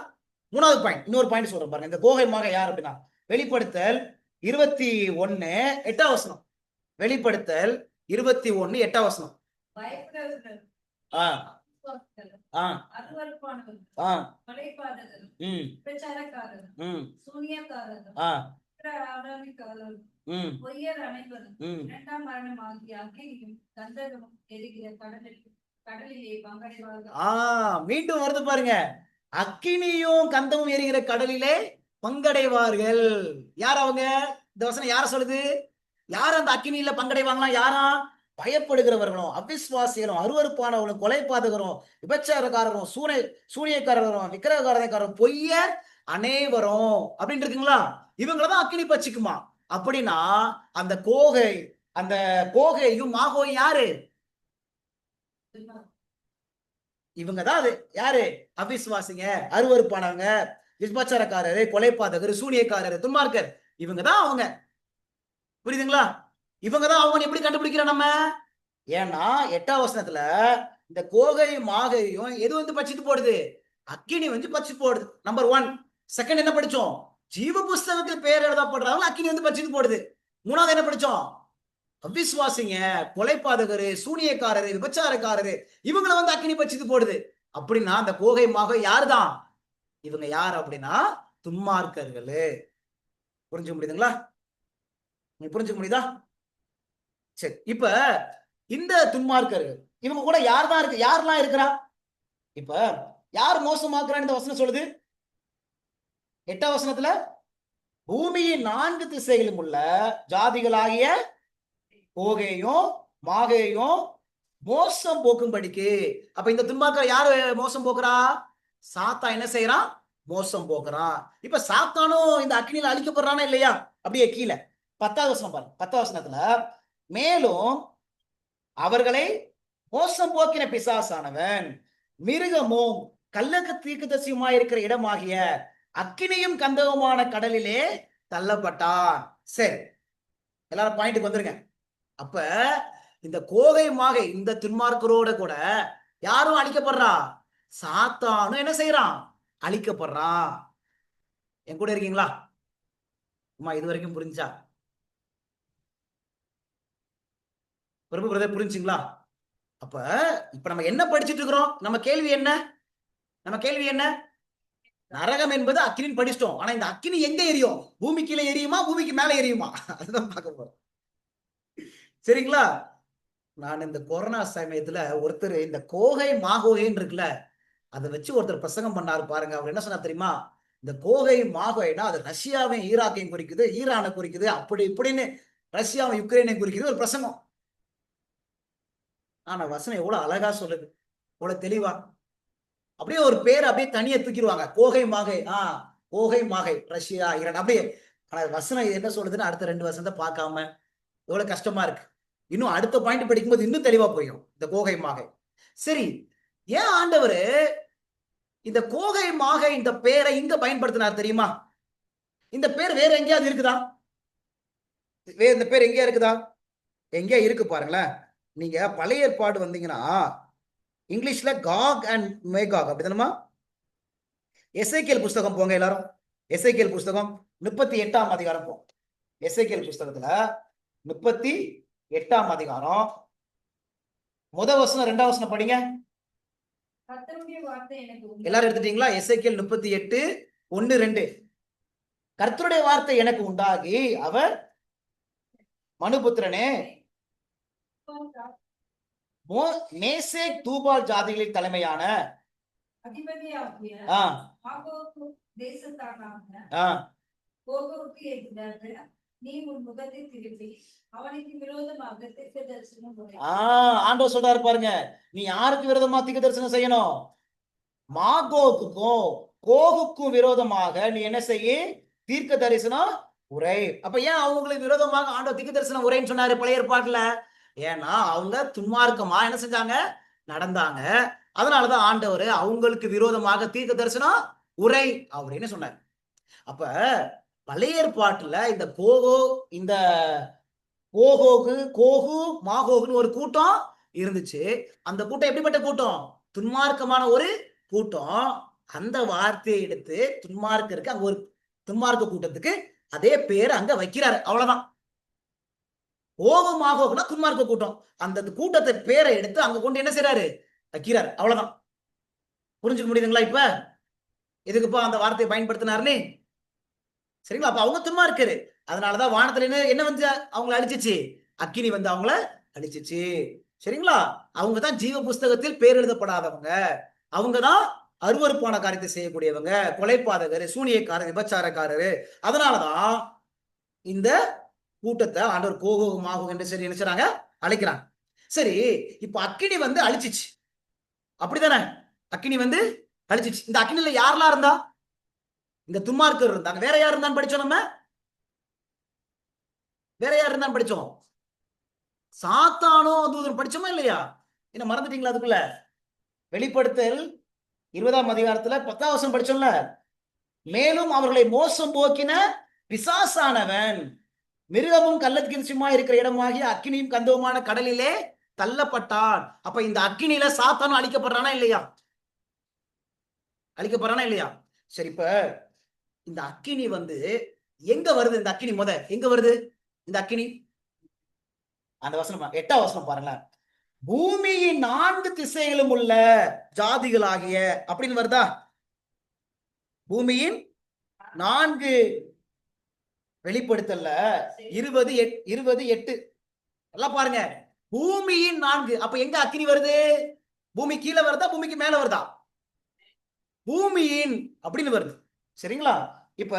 S1: 3வது பாயிண்ட், இன்னொரு பாயிண்ட் சொல்றேன் பாருங்க. இந்த கோகை மாகை யார் அப்படின்னா வெளிப்படுத்தல் 21 8ஆம் வசனம். வெளிப்படுத்தல் 21 8ஆம் வசனம்.
S2: பயப்படுகிறவர்கள்,
S1: ஆ
S2: விசுவாசிகள்,
S1: ஆ
S2: அருவருப்பானவர்கள்,
S1: ஆ
S2: கொலைபாதகர்கள்,
S1: ம்
S2: விபச்சாரக்காரர்கள்,
S1: ம்
S2: சூனியக்காரர்கள்,
S1: ஆ
S2: ஆராதனைக்காரர்கள்,
S1: ம்
S2: பொய்யர் அனைவரும்
S1: ம்
S2: 2ஆம் மரணம் ஆகிய அக்கினியும் கந்தகமும் எரிகிற கடலிலே பங்கடைவார்கள்.
S1: மீண்டும் வருது பாருங்க. அக்கினியும் கந்தமும் எரிகிற கடலிலே பங்கடைவார்கள். யார் அவங்க? இந்த வசனம் யார சொல்லுது? யார் அந்த அக்கினியில பங்கடைவாங்களாம்? யாரா? பயப்படுகிறவர்களும், அவிசுவாசிகளும், அருவருப்பானவர்களும், கொலைபாதகரும், விபச்சாரக்காரரும், சூனியக்காரரும், விக்கிரகாரக்காரரும், பொய்யர் அனைவரும் அப்படின்னு இருக்குங்களா? இவங்களதான் அக்கினி பட்சிக்குமா? அப்படின்னா அந்த கோகையும் மாகோயும் யாரு? இவங்கதான் அது. யாரு? அவிசுவாசிங்க, அருவருப்பானவங்க, விபச்சாரக்காரரு, கொலைபாதகர், சூனியக்காரர், துன்மார்க்கர். இவங்கதான் அவங்க. புரியுதுங்களா? இவங்கதான் அவங்க எப்படி கண்டுபிடிக்கிறோம் நம்ம? ஏன்னா 8ஆம் வசனத்துல இந்த கோகையும் மாகையும் எது வந்து பச்சிட்டு போடுது? அக்கினி வந்து பச்சிட்டு போடுது. நம்பர் 1. செகண்ட் என்ன படிச்சோம்? ஜீவ புஸ்தகத்தில் பேர் எழுதப்படுறவங்க அக்கினி வந்து பச்சிட்டு போடுது. மூணாவது என்ன படிச்சோம்? அவிசுவாசிங்க, கொலைபாதகரு, சூனியக்காரரு, விபச்சாரக்காரரு, இவங்களை வந்து அக்கினி பச்சிட்டு போடுது. அப்படின்னா அந்த கோகை மாகை யாருதான்? இவங்க யார் அப்படின்னா துன்மார்க்கர்களு. புரிஞ்சுக்க முடியுதுங்களா? புரிஞ்சுக்க முடியுதா? சரி, இப்ப இந்த துன்மார்க்கர்கள் இவங்க கூட யார் தான் இருக்கு? யாரெல்லாம் இருக்கிறா? இப்ப யார் மோசமாக்குறான்னு இந்த வசனம் சொல்லுது? 8ஆம் வசனத்துல பூமியின் 4 திசைகளும் உள்ள ஜாதிகளாகிய கோகேயும் மாகேயும் மோசம் போக்கும்படிக்கு. அப்ப இந்த துன்மார்க்கர் யாரு மோசம் போக்குறா? சாத்தா என்ன செய்யறான்? மோசம் போக்குறான். இப்ப சாத்தானும் இந்த அக்னியில அழிக்கப்படுறானா இல்லையா? அப்படியே கீழே 10ஆம் வசனம் பாருங்க. 10ஆம் வசனத்துல மேலும் அவர்களை மோசம் போக்கின பிசாசானவன் மிருகமும் கள்ளக்கு தீர்க்கதரிசியுமா இருக்கிற இடமாகிய அக்கினியும் கந்தகமான கடலிலே தள்ளப்பட்டான். சரி, எல்லாரும் பாயிண்ட்டுக்கு வந்துருங்க. அப்ப இந்த கோகை மாகை இந்த துன்மார்க்கரோட கூட யாரும் அழிக்கப்படுறா? சாத்தானும் என்ன செய்யறான்? அழிக்கப்படுறான். என் கூட இருக்கீங்களா? அம்மா இது வரைக்கும் புரிஞ்சா? பிரபு பிரதர் புரிஞ்சுங்களா? அப்ப இப்ப நம்ம என்ன படிச்சுட்டு இருக்கிறோம்? நம்ம கேள்வி என்ன? நம்ம கேள்வி என்ன? நரகம் என்பது அக்கினின்னு படிச்சிட்டோம். ஆனா இந்த அக்கினி எங்க எரியும்? பூமி கீழே எரியுமா, பூமிக்கு மேல எரியுமா? அதுதான் பார்க்க போறோம். சரிங்களா? நான் இந்த கொரோனா சமயத்துல ஒருத்தர் இந்த கோகை மாகோகைன்னு இருக்குல்ல, அதை வச்சு ஒருத்தர் பிரசங்கம் பண்ணாரு பாருங்க. அவர் என்ன சொன்னார் தெரியுமா? இந்த கோகை மாகோய்னா அது ரஷ்யாவையும் ஈராக்கையும் குறிக்குது, ஈரானை குறிக்குது, அப்படி இப்படின்னு ரஷ்யாவும் யுக்ரைனையும் குறிக்குது ஒரு பிரசங்கம். ஆனா வசனம் எவ்வளவு அழகா சொல்லுது, எவ்வளவு தெளிவா. அப்படியே ஒரு பேர் அப்படியே தனியா தூக்கிடுவாங்க. கோகை மாகை, கோகை மாகை ரஷ்யா ஈரான் அப்படியே. ஆனா வசனம் என்ன சொல்லுதுன்னு அடுத்த 2 வசனத்தை பார்க்காம எவ்வளவு கஷ்டமா இருக்கு. இன்னும் அடுத்த பாயிண்ட் படிக்கும்போது இன்னும் தெளிவா போயிடும் இந்த கோகை மாகை. சரி, ஏன் ஆண்டவர் இந்த கோகை மாகை இந்த பேரை இங்க பயன்படுத்தினார் தெரியுமா? இந்த பேர் வேற எங்கேயாவது இருக்குதா? இந்த பேர் எங்கேயா இருக்குதா? எங்கேயா இருக்கு பாருங்களேன். நீங்க பழைய ஏற்பாடு வந்தீங்கன்னா இங்கிலீஷ்ல காக் அண்ட் மேகாக் அப்படிதானமா? எசேக்கியேல் புஸ்தகம் போங்க எல்லாரும். எசேக்கியேல் புஸ்தகம் 38ஆம் அதிகாரம் போங்க. எசேக்கியேல் புஸ்தகத்துல 38ஆம் அதிகாரம் முதல் வசனம் 2ஆம் வசனம் படிங்க. எல்லாரும் எடுத்துட்டீங்களா? எசேக்கியேல் 38 1 2. கர்த்தருடைய வார்த்தை எனக்கு உண்டாகி அவர் மனுபுத்திரனே மேசேக் தூபால் ஜாதிகளின் தலைமையான ஆண்டவர் சொல்றாரு பாருங்க, நீ யாருக்கு விரோதமா தீர்க்க தரிசனம் செய்யணும்? மாகோக்குக்கும் கோகுக்கும் விரோதமாக நீ என்ன செய்ய? தீர்க்க தரிசனம் உரை. அப்ப ஏன் அவங்களுக்கு விரோதமாக ஆண்டவர் தீர்க்க தரிசனம் உரைன்னு சொன்னாரு பழைய ஏற்பாட்டுல? ஏன்னா அவங்க துன்மார்க்கமா என்ன செஞ்சாங்க? நடந்தாங்க. அதனாலதான் ஆண்டவர் அவங்களுக்கு விரோதமாக தீர்க்க தரிசனம் உரை அப்படின்னு சொன்னார். அப்ப பழைய ஏற்பாட்டுல இந்த இந்த கோகு மாகோகுன்னு ஒரு கூட்டம் இருந்துச்சு. அந்த கூட்டம் எப்படிப்பட்ட கூட்டம்? துன்மார்க்கமான ஒரு கூட்டம். அந்த வார்த்தையை எடுத்து துன்மார்க்கருக்கு அங்க ஒரு துன்மார்க்க கூட்டத்துக்கு அதே பேர் அங்க வைக்கிறாரு. அவ்வளவுதான். கோபமாகனா துன்மார்க்க கூட்டம். அந்த கூட்டத்தை பேரை எடுத்து அங்க கொண்டு என்ன செய்யறாரு? வைக்கிறார். அவ்வளவுதான். புரிஞ்சுக்க முடியுதுங்களா? இப்ப எதுக்குப்பா அந்த வார்த்தையை பயன்படுத்தினாருன்னு? சரிங்களா? அப்ப அவங்க துன்மார்க்கரு. அதனாலதான் வானத்துல என்ன வந்து அவங்களை அழிச்சிச்சு? அக்கினி வந்து அவங்கள அழிச்சிச்சு. சரிங்களா? அவங்கதான் ஜீவ புஸ்தகத்தில் பேர் எழுதப்படாதவங்க. அவங்கதான் அருவருப்பான காரியத்தை செய்யக்கூடியவங்க, கொலைபாதகர், சூனியக்காரர், விபச்சாரக்காரரு. அதனாலதான் இந்த கூட்டத்தை ஆண்டவர் கோகோகமாகும் என்று சரி என்ன செய்றாங்க? அழைக்கிறாங்க. சரி, இப்ப அக்கினி வந்து அழிச்சிச்சு, அப்படித்தானே? அக்கினி வந்து அழிச்சிச்சு. இந்த அக்கினில யாரெல்லாம் இருந்தா? இந்த துன்மார்க்கர் இருந்தாங்க. வேற யார் இருந்தான்னு படிச்சோம்? நம்ம வேற யார் இருந்தான்னு படிச்சோம்? சாத்தானோ தூதன் படிச்சோமா இல்லையா? என்ன மறந்துட்டீங்களா? அதுக்குள்ள வெளிப்படுத்தல் 20ஆம் அதிகாரத்துல 10ஆம் வசனம் படிச்சோம்ல, மேலும் அவர்களை மோசம் போக்கின பிசாசானவன் மிருகமும் கள்ளத்திற்குமா இருக்கிற இடமாகிய அக்கினியும் கந்தவுமான கடலிலே தள்ளப்பட்டான். அப்ப இந்த அக்கினியில சாத்தானும் அழிக்கப்படுறானா இல்லையா? அழிக்கப்படுறானா இல்லையா? சரி, இப்ப இந்த அக்கினி வந்து எங்க வருது? இந்த அக்கினி எங்க வருது இந்த அக்கினி? அந்த வசனம் 8ஆம் வசனம் பாருங்களேன். பூமியின் 4 திசைகளும் உள்ள ஜாதிகளாகிய அப்படின்னு வருதா? பூமியின் 4 வெளிப்படுத்தல 20:8 எல்லாம் பாருங்க. பூமியின் 4. அப்ப எங்க அக்கினி வருது? பூமி கீழே வருதா, பூமிக்கு மேல வருதா? பூமியின் அப்படின்னு வருது. சரிங்களா? இப்ப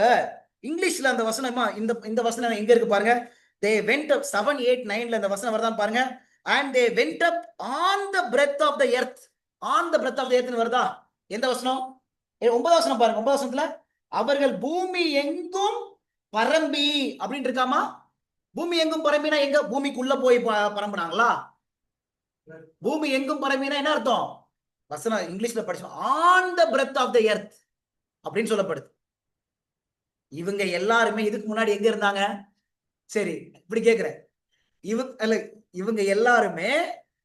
S1: இங்கிலீஷ்ல அந்த வசனமா இந்த வசனம் எங்க இருக்கு பாருங்க. they went up 7, 8, 9ல இந்த வசனம் வருதான் பாருங்க. and they went up on the breadth of the earth. on the breadth of the earth வருதா? எந்த வசனம்? 9ஆம் வசனம் பாருங்க. 9ஆம் வசனத்துல அவர்கள் பூமி எங்கும் பரம்பி அப்படின்னு இருக்காமா? பூமி எங்கும் பரம்பினா எங்க? பூமிக்குள்ள போய் பரம்புனாங்களா? பூமி எங்கும் பரம்பினா என்ன அர்த்தம்? வசனம் இங்கிலீஷ்ல படிச்சோம். On the breath of the earth அப்படின்னு சொல்லப்படுது. இவங்க எல்லாருமே இதுக்கு முன்னாடி எங்க இருந்தாங்க? சரி, இப்படி கேக்குறேன். இவங்க எல்லாருமே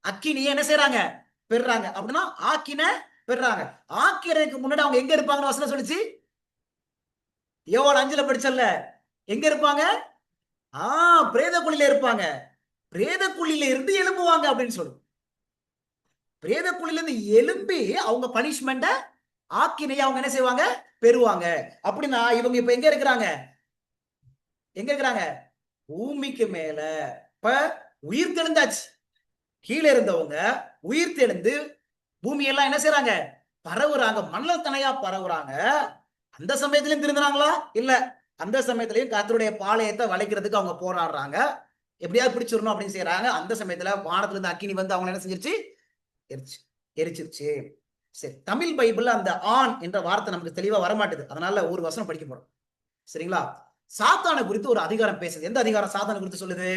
S1: அக்கினியை என்ன செய்யறாங்க? பெறாங்க. அப்படின்னா ஆக்கின பெறாங்க. ஆக்கிறதுக்கு முன்னாடி அவங்க எங்க இருப்பாங்கன்னு வசனம் சொல்லிச்சு. யோவான் 5ல படிச்சல்ல, எங்க இருப்பாங்க? பிரேத குழியில இருப்பாங்க. பிரேத குழியில இருந்து எழும்புவாங்க அப்படின்னு சொல்லு. பிரேத குழியில இருந்து எழும்பி அவங்க பனிஷ்மெண்ட ஆக்கினையை அவங்க என்ன செய்வாங்க? பெறுவாங்க. அப்படின்னா இவங்க இப்ப எங்க இருக்கிறாங்க? எங்க இருக்கிறாங்க? பூமிக்கு மேல. இப்ப உயிர் தெழுந்தாச்சு. கீழே இருந்தவங்க உயிர் தெழுந்து பூமியெல்லாம் என்ன செய்யறாங்க? பரவுறாங்க. மணல் தனையா பரவுறாங்க. அந்த சமயத்திலையும் திருந்துறாங்களா? இல்ல. அந்த சமயத்திலையும் கர்த்தருடைய பாளையத்தை வளைக்கிறதுக்கு அவங்க போராடுறாங்க. எப்படியாவது பிடிச்சிடணும் அப்படின்னு செய்யறாங்க. அந்த சமயத்துல வானத்துல இருந்து அக்கினி வந்து அவங்க என்ன செஞ்சிருச்சு? எரிச்சிருச்சு. சரி, தமிழ் பைபிள்ல அந்த ஆண் என்ற வார்த்தை நமக்கு தெளிவா வரமாட்டுது. அதனால ஒரு வசனம் படிக்க போறோம். சரிங்களா? சாத்தானை குறித்து ஒரு அதிகாரம் பேசுது. எந்த அதிகாரம் சாத்தானை குறித்து சொல்லுது?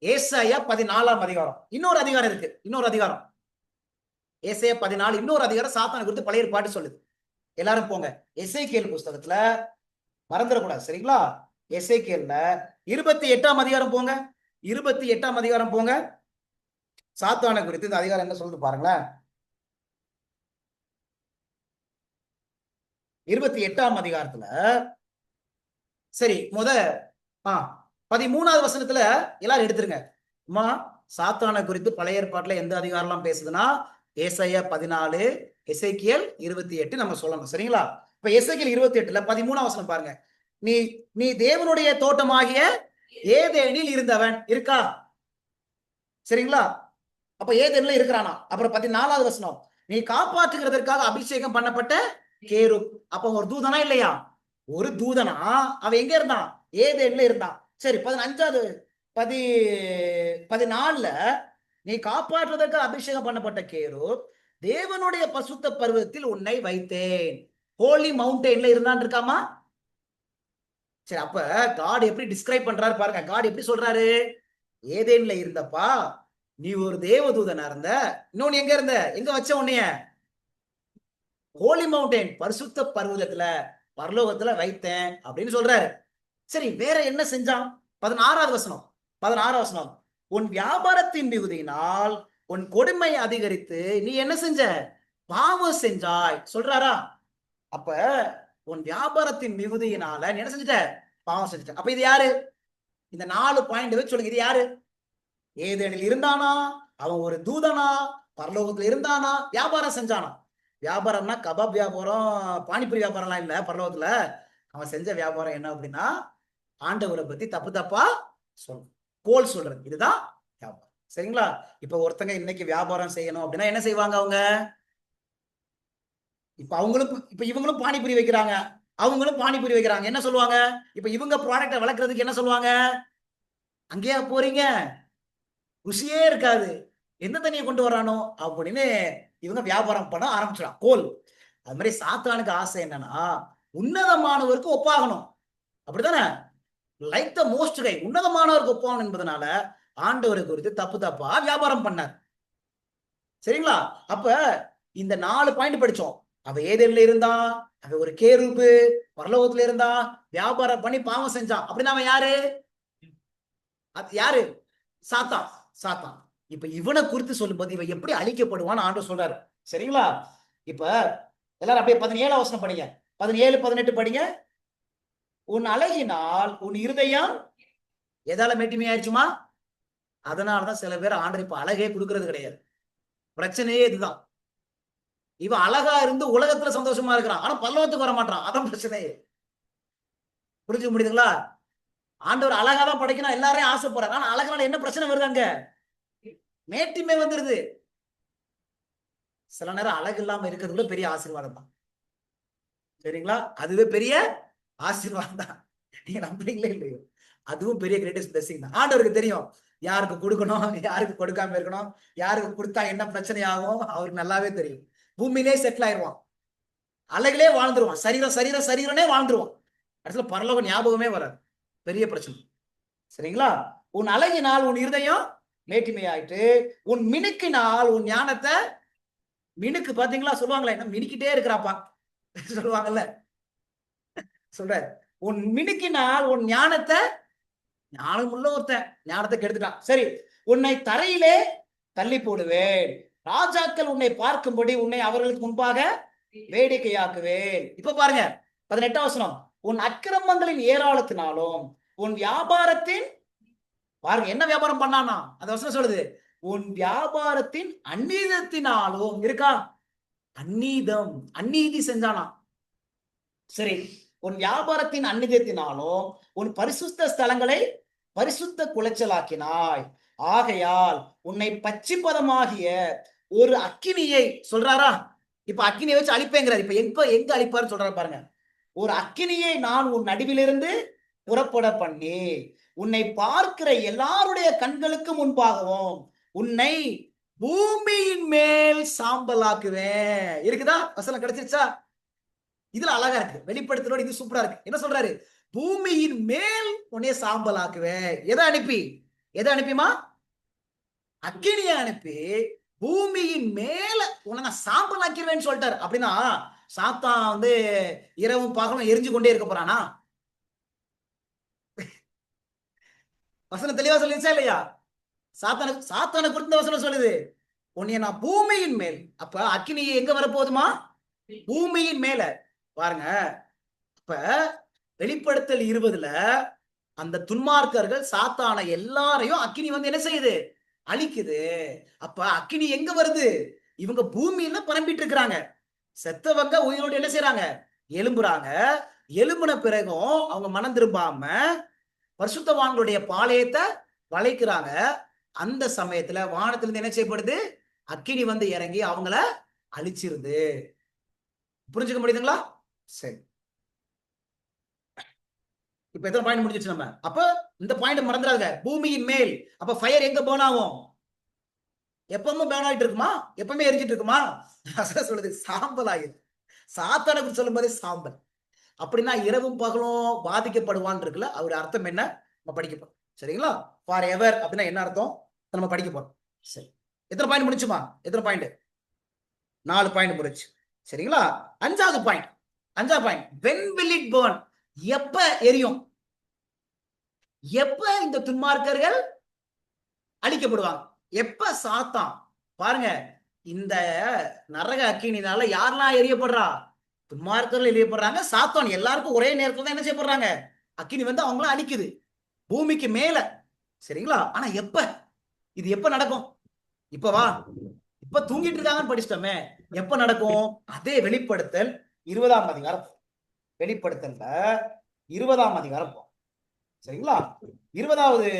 S1: ஏசாயா 14ஆம் அதிகாரம். இன்னொரு அதிகாரம் இருக்கு. இன்னொரு அதிகாரம் ஏசாயா 14. இன்னொரு அதிகாரம் சாத்தானை குறித்து பழைய ஏற்பாடு சொல்லுது. எல்லாரும் போங்க எசேக்கியேல் புஸ்தகத்துல, மறந்துடக்கூடாது. சரிங்களா? எசேக்கியேல்ல 28ஆம் அதிகாரம் போங்க. 28ஆம் அதிகாரம் போங்க. சாத்தானை குறித்து இந்த அதிகாரம் என்ன சொல்லுது பாருங்களேன். 28ஆம் அதிகாரத்துல சரி 13வது வசனத்துல எல்லாரும் எடுத்துருங்க. சாத்தானை குறித்து பழைய ஏற்பாட்டுல எந்த அதிகாரம் எல்லாம் பேசுதுன்னா ஏசாயா 14, எசேக்கியேல் 28 நம்ம சொல்லணும். சரிங்களா? இப்ப எசேக்கியேல் 28ல 13ஆம் வசனம் பாருங்க. நீ தேவனுடைய தோட்டமாகிய ஏதேனில் இருந்தவன் இருக்கா? சரிங்களா? அப்ப ஏதேன்ல இருக்கிறானா? அப்புறம் 14வது வசனம், நீ காப்பாற்றுகிறதற்காக அபிஷேகம் பண்ணப்பட்ட கேரு. அப்ப ஒரு தூதனா இல்லையா? ஒரு தூதனா. அவன் எங்க இருந்தான்? ஏதேன்ல இருந்தான். சரி, 14ல நீ காப்பாற்றுவதற்கு அபிஷேகம் பண்ணப்பட்ட கேரு, தேவனுடைய பசுத்த பர்வதத்தில் உன்னை வைத்தேன். ஹோலி மவுண்டெயின்ல இருந்தான் இருக்காமா? சரி, அப்ப காட் எப்படி டிஸ்கிரைப் பண்றாரு பாருங்க. காட் எப்படி சொல்றாரு? ஏதேன்ல இருந்தப்பா, நீ ஒரு தேவதூதனா இருந்த. இன்னொன்னு எங்க இருந்த? எங்க வச்ச உன்னைய? ஹோலி மவுண்டன், பரிசுத்த பர்வதத்துல, பரலோகத்துல வைத்தேன் அப்படின்னு சொல்றாரு. சரி, வேற என்ன செஞ்சான்? 16வது வசனம், உன் வியாபாரத்தின் மிகுதியினால் உன் கொடுமை அதிகரித்து நீ என்ன செஞ்ச? பாவம் செஞ்சாய் சொல்றாரா? அப்ப உன் வியாபாரத்தின் மிகுதியினால நீ என்ன செஞ்சிட்ட? பாவம் செஞ்சிட்ட. அப்ப இது யாரு? இந்த 4 பாயிண்ட் வச்சு சொல்லுங்க. இது யாரு? ஏதேனில் இருந்தானா? அவன் ஒரு தூதனா? பரலோகத்துல இருந்தானா? வியாபாரம் செஞ்சானா? வியாபாரம்னா கபாப் வியாபாரம், பானிபூரி வியாபாரம்லாம் இல்ல. பரலோகத்துல அவன் செஞ்ச வியாபாரம் என்ன அப்படின்னா, ஆண்டவரை பத்தி தப்பு தப்பா சொல்லணும், கோல் சொல்றது. இதுதான் வியாபாரம். சரிங்களா? இப்ப ஒருத்தங்க இன்னைக்கு வியாபாரம் செய்யணும் அப்படின்னா என்ன செய்வாங்க? அவங்க இப்ப இவங்களும் பானிபூரி வைக்கிறாங்க, அவங்களும் பானிபூரி வைக்கிறாங்க. என்ன சொல்லுவாங்க? இப்ப இவங்க ப்ராடக்டை வளர்க்கறதுக்கு என்ன சொல்லுவாங்க? அங்கேயா போறீங்க? ருசியே இருக்காது, எந்த தண்ணியை கொண்டு வரானோ அப்படின்னு இவங்க வியாபாரம் பண்ண ஆரம்பிச்சிடும். கோல். அது மாதிரி சாத்தானுக்கு ஆசை என்னன்னா, உன்னதமானவருக்கு ஒப்பாகணும். அப்படித்தானே? லைக் த மோஸ்ட் கை, உன்னதமானவருக்கு ஒப்பாகணும் என்பதனால ஆண்டவரை குறித்து தப்பு தப்பா வியாபாரம் பண்ணார். சரிங்களா? அப்ப இந்த 4 பாயிண்ட் படிச்சோம். அவ ஏதேன்ல இருந்தான், அவ ஒரு கேருபு, பரலோகத்துல இருந்தான், வியாபாரம் பண்ணி பாவம் செஞ்சான். அப்படின்னா அவன் யாரு? அது யாரு? சாத்தான். சாத்தான். இப்ப இவனை குறித்து சொல்லும்போது இவன் எப்படி அழிக்கப்படுவான்னு ஆண்டவர் சொல்றாரு. சரிங்களா? இப்ப எல்லாரும் அப்படியே 17 வசனம் படிங்க. 17, 18 படிங்க. உன் அழகினால் உன் இருதயம் எதால மேட்டிமையாயிருச்சுமா? அதனாலதான் சில பேர் ஆண்டவர் இப்ப அழகே கொடுக்கறது கிடையாது. பிரச்சனையே இதுதான். இவன் அழகா இருந்து உலகத்துல சந்தோஷமா இருக்கிறான், ஆனா பரலோகத்துக்கு வர மாட்டான். அதான் பிரச்சனையே. புரிஞ்சுக்க முடியுதுங்களா? ஆண்டவர் அழகா தான் படைக்கணும், எல்லாரையும் ஆசைப்படுறாரு. ஆனா அழகால என்ன பிரச்சனை வருது? அங்க மேட்டிமை வந்துருது. சில நேரம் அழகு இல்லாம இருக்கிறது கூட பெரிய ஆசீர்வாதம் தான். சரிங்களா? அதுவே பெரிய ஆசீர்வாதம் தான். நீங்க நம்புறீங்களே இல்லையோ, அதுவும் பெரிய கிரேட்டஸ்ட் பிளெஸிங் தான். ஆண்டவருக்கு தெரியும் யாருக்கு கொடுக்கணும், யாருக்கு கொடுக்காம இருக்கணும், யாருக்கு கொடுத்தா என்ன பிரச்சனை ஆகும் அவருக்கு நல்லாவே தெரியும். பூமியிலே செட்டில் ஆயிடுவான், அழகிலே வாழ்ந்துருவான், சரீரனே வாழ்ந்துருவான். அடுத்த பரலோக ஞாபகமே வராது. பெரிய பிரச்சனை. சரிங்களா? உன் அழகினால் உன் இருதயம் மேட்டிமையாயிட்டு, உன் மினுக்கினால் உன் ஞானத்தை, மினுக்கு பாத்தீங்களா சொல்லுவாங்களே, என்ன மினுக்கிட்டே இருக்கிறாப்பா சொல்லுவாங்கல்ல, சொல்ற உன் மினுக்கினால் உன் ஞானத்தை, ஞானம் உள்ள ஒருத்தன் ஞானத்தை கெடுத்துட்டான். சரி, உன்னை தரையிலே தள்ளி போடுவேன், ராஜாக்கள் உன்னை பார்க்கும்படி உன்னை அவர்களுக்கு முன்பாக வேடிக்கையாக்குவேன். இப்ப பாருங்க 18 வசனம். உன் அக்கிரமங்களின் ஏராளத்தினாலும் உன் வியாபாரத்தின், பாருங்க என்ன வியாபாரம் பண்ணானா அந்த வசனம் சொல்லுது, உன் வியாபாரத்தின் அந்நீதத்தினாலும், இருக்கா அந்நீதம், அந்நீதி செஞ்சானா. சரி, உன் வியாபாரத்தின் அந்நியத்தினாலும் உன் பரிசுத்த ஸ்தலங்களை பரிசுத்த குலைச்சலாக்கினாய். ஆகையால் உன்னை பச்சிப்பதமாகிய ஒரு அக்கினியை, சொல்றாரா? இப்ப அக்கினியை வச்சு அழிப்பேங்கிறார். இப்ப எங்க அழிப்பாரு சொல்றாரு பாருங்க. ஒரு அக்கினியை நான் உன் நடுவிலிருந்து புறப்பட பண்ணி உன்னை பார்க்கிற எல்லாருடைய கண்களுக்கு முன்பாகவும் உன்னை பூமியின் மேல் சாம்பலாக்குவேன். இருக்குதா? வசனம் கிடைச்சிருச்சா? இதுல அழகா இருக்கு, வெளிப்படுத்தலோட இது சூப்பரா இருக்கு. என்ன சொல்றாரு? பூமியின் மேல் உன்னை சாம்பலாக்குவேன். எதை அனுப்பிமா? அக்கினியை அனுப்பி பூமியின் மேல உன்னை நான் சாம்பலாக்கிடுவேன்னு சொல்லிட்டாரு. அப்படின்னா சாத்தான் வந்து இரவும் பகலும் எரிஞ்சு கொண்டே இருக்க போறானா? வசனம் தெளிவா சொல்லிச்சா இல்லையா? சாத்தான குறித்த வசனம் சொல்லுது, உன்னைய நான் பூமியின் மேல். அப்ப அக்கினி எங்க வரப்போகுதுமா? பூமியின் மேல. பாருங்க, இப்ப வெளிப்படுத்தல் 20ல அந்த துன்மார்க்கர்கள் சாத்தான எல்லாரையும் அக்கினி வந்து என்ன செய்யுது? அழிக்குது. அப்ப அக்கினி எங்க வருது? இவங்க பூமியில பரம்பிட்டு இருக்கிறாங்க. செத்தவங்க உயிரோடு என்ன செய்யறாங்க? எலும்புறாங்க. எலும்புன பிறகும் அவங்க மனம் திரும்பாம பரிசுத்தவான்களுடைய பாளையத்தை வளைக்கிறாங்க. அந்த சமயத்துல வானத்திலிருந்து என்ன செய்யப்படுது? அக்கினி வந்து இறங்கி அவங்கள அழிச்சிருது. புரிஞ்சுக்க முடியுதுங்களா? சரி, இப்ப எத்தனை பாயிண்ட் முடிஞ்சிச்சு நம்ம? அப்ப இந்த பாயிண்ட் மறந்துடாத, பூமியின் மேல். அப்ப ஃபயர் எங்க பேர்ன் ஆகும்? எப்பவுமே பேர்ன் ஆயிட்டு இருக்குமா? எப்பவுமே எரிஞ்சிட்டு இருக்குமா? சொல்லுது சாம்பல் ஆகுது. சாத்தானுக்கு சொல்லும் போதே சாம்பல். அப்படின்னா இரவும் பகலும் பாதிக்கப்படுவான் இருக்குல்ல, அவருடைய அர்த்தம் என்ன நம்ம படிக்க போறோம். சரிங்களா? ஃபார் எவர் அப்படின்னா என்ன அர்த்தம் நம்ம படிக்க போறோம். சரி, எத்தனை பாயிண்ட் முடிச்சுமா? எத்தனை பாயிண்ட்? 4 பாயிண்ட் முடிச்சு. சரிங்களா? அஞ்சாவது point. when will it burn? எப்ப எரியும்? எப்ப இந்த துன்மார்க்கர்கள் அழிக்கப்படுவாங்க? எப்ப சாத்தான், பாருங்க, இந்த நரக அக்கினினால யாரெல்லாம் எரியப்படுறா? துன்மார்க்கர்கள் எரியப்படுறாங்க, சாத்தான் எல்லாருக்கும் ஒரே நேரத்துல தான் என்ன செய்யப்படுறாங்க? அக்கினி வந்து அவங்கள அழிக்குது பூமிக்கு மேல. சரிங்களா? ஆனா எப்ப இது எப்ப நடக்கும்? இப்ப வா, இப்ப தூங்கிட்டு இருக்காங்கன்னு படிச்சிட்டோமே, எப்ப நடக்கும்? அதே வெளிப்படுத்தல் 20ஆம் அதிகாரம். வெளிப்படுத்தல்ல 20ஆம் அதிகாரம். சரிங்களா? 20வது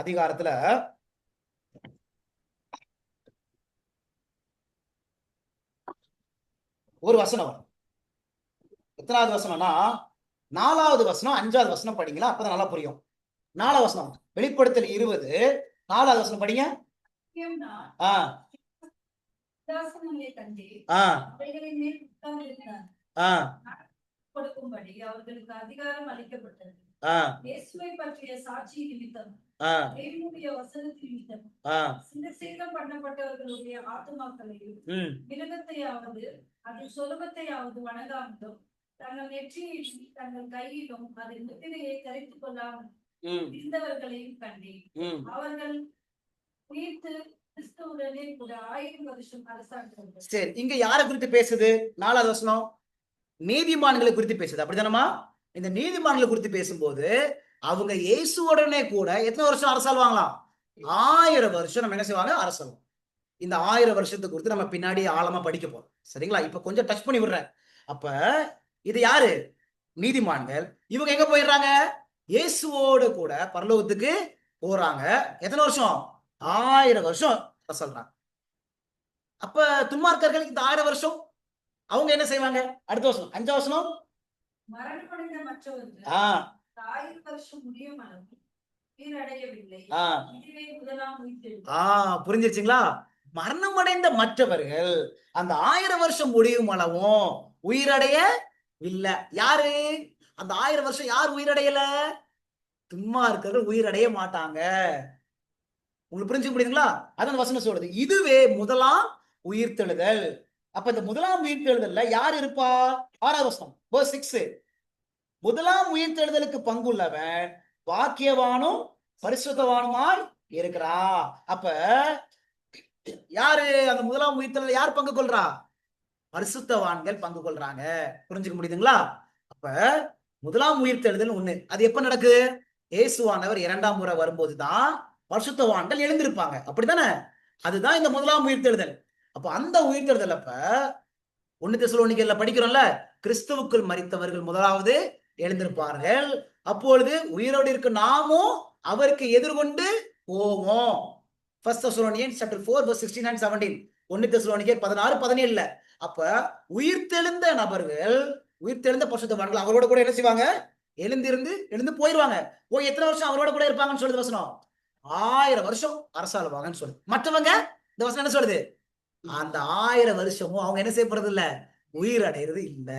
S1: அதிகாரத்துல ஒரு வசனம். எத்தனாவது வசனம்னா 4வது வசனம், 5வது வசனம் படிங்களா, அப்பதான் நல்லா புரியும். 4வது வசனம், வெளிப்படுத்தல் 20 4வது வசனம் படிங்க.
S2: கொடுக்கும்படி அவர்களுக்கு அதிகாரம் அளிக்கப்பட்டது. இயேசுவை பற்றிய சாட்சி நிமித்தம், தேவனுடைய வசனத்தின் நிமித்தம் சிந்தசேதம் பண்ணப்பட்டவர்களுடைய ஆத்துமாக்களையும் மிருகத்தையாவது அதன் சொலுபத்தையாவது வணங்காமலும் தங்கள் நெற்றியிலும் தங்கள் கையிலும் அதன் முத்திரையை தரித்துக் கொள்ளாமல்
S1: ம்,
S2: இருந்தவர்களையும் கண்டேன்.
S1: ம்.
S2: அவர்கள் உயிர்த்து கிறிஸ்துவுடனே கூட 1000 வருஷம் அரசாண்டார்கள்.
S1: சரி, இங்க யாரை குறித்து பேசுது? 4வது வசனம் நீதிமான்களை குறித்து பேசுது, அப்படிதானமா? இந்த நீதிமான்களை குறித்து பேசும்போது அவங்க இயேசுவுடனே கூட எத்தனை வருஷம் அரசாள்வாங்களாம்? 1000 வருஷம் நம்ம என்ன செய்வாங்க? அரசாள்வோம். இந்த 1000 வருஷத்தை குறித்து நம்ம பின்னாடி ஆழமா படிக்க போறோம். சரிங்களா? இப்ப கொஞ்சம் டச் பண்ணி விடுறேன். அப்ப இது யாரு? நீதிமான்கள். இவங்க எங்க போயிடுறாங்க? இயேசுவோடு கூட பரலோகத்துக்கு போறாங்க. எத்தனை வருஷம்? 1000 வருஷம் அரசாள்றாங்க. அப்ப துன்மார்க்கர்கள் இந்த 1000 வருஷம் அவங்க என்ன செய்வாங்க? அடுத்த வசனம் 5வது வசனம்.
S2: மரணமடைந்த மற்றவர்கள்
S1: ஆ
S2: 1000 வருஷம் முடியும் அளவு உயிரடையவில்லை.
S1: ஆ
S2: இதுவே முதலாம் உயிர்த்தெழுதல்.
S1: புரிஞ்சிருச்சுங்களா? மரணமடைந்த மற்றவர்கள் அந்த 1000 வருஷம் முடியும் அளவும் உயிரடைய இல்ல. யாரு? அந்த 1000 வருஷம் யார் உயிரடையல? துன்மார்க்கர்கள் உயிரடைய மாட்டாங்க. உங்களுக்கு புரிஞ்சுக்க முடியுதுங்களா? அதான் வசனம் சொல்றது. இதுவே முதலாம் உயிர்த்தெழுதல். அப்ப இந்த முதலாம் உயிர்த்தெழுதல்ல யார் இருப்பா? 6வது வசனம் verse 6. முதலாம் உயிர்த்தெழுதலுக்கு பங்குள்ளவன் பாக்கியவானும் பரிசுத்தவானுமாய் இருக்கிறா. அப்ப யாரு அந்த முதலாம் உயிர்த்தெழுதல் யார் பங்கு கொள்றா? பரிசுத்தவான்கள் பங்கு கொள்றாங்க. புரிஞ்சுக்க முடியுதுங்களா? அப்ப முதலாம் உயிர்த்தெழுதல் ஒண்ணு. அது எப்ப நடக்குது? இயேசுவானவர் 2ஆம் முறை வரும்போதுதான் பரிசுத்தவான்கள் எழுந்திருப்பாங்க. அப்படித்தானே? அதுதான் இந்த முதலாம் உயிர்த்தெழுதல். அப்ப அந்த உயிர்த்தெழுதல் அப்ப 1 தெசலோனிக்கேயர்ல படிக்கிறோம்ல, கிறிஸ்துவுக்குள் மரித்தவர்கள் முதலாவது எழுந்திருப்பார்கள். அப்பொழுது உயிரோடு இருக்க நாமும் அவருக்கு எதிர்கொண்டு போவோம். 1 Thessalonians chapter 4 verse 16 and 17. 1 தெசலோனிக்கேயர் 16, 17ல. அப்ப உயிர்த்தெழுந்த நபர்கள், உயிர்த்தெழுந்த பரிசுத்தவான்கள் அவரோட கூட என்ன செய்வாங்க? எழுந்து போயிருவாங்க. போய் எத்தனை வருஷம் அவரோட கூட இருப்பாங்கன்னு சொல்லுது வசனம்? 1000 வருஷம் அரசாளுவாங்கன்னு சொல்லுது. மற்றவங்க இந்த வசனம் என்ன சொல்லுது? அந்த 1000 வருஷமும் அவங்க என்ன செய்யப்படுறது இல்ல? உயிர் அடைகிறது இல்ல.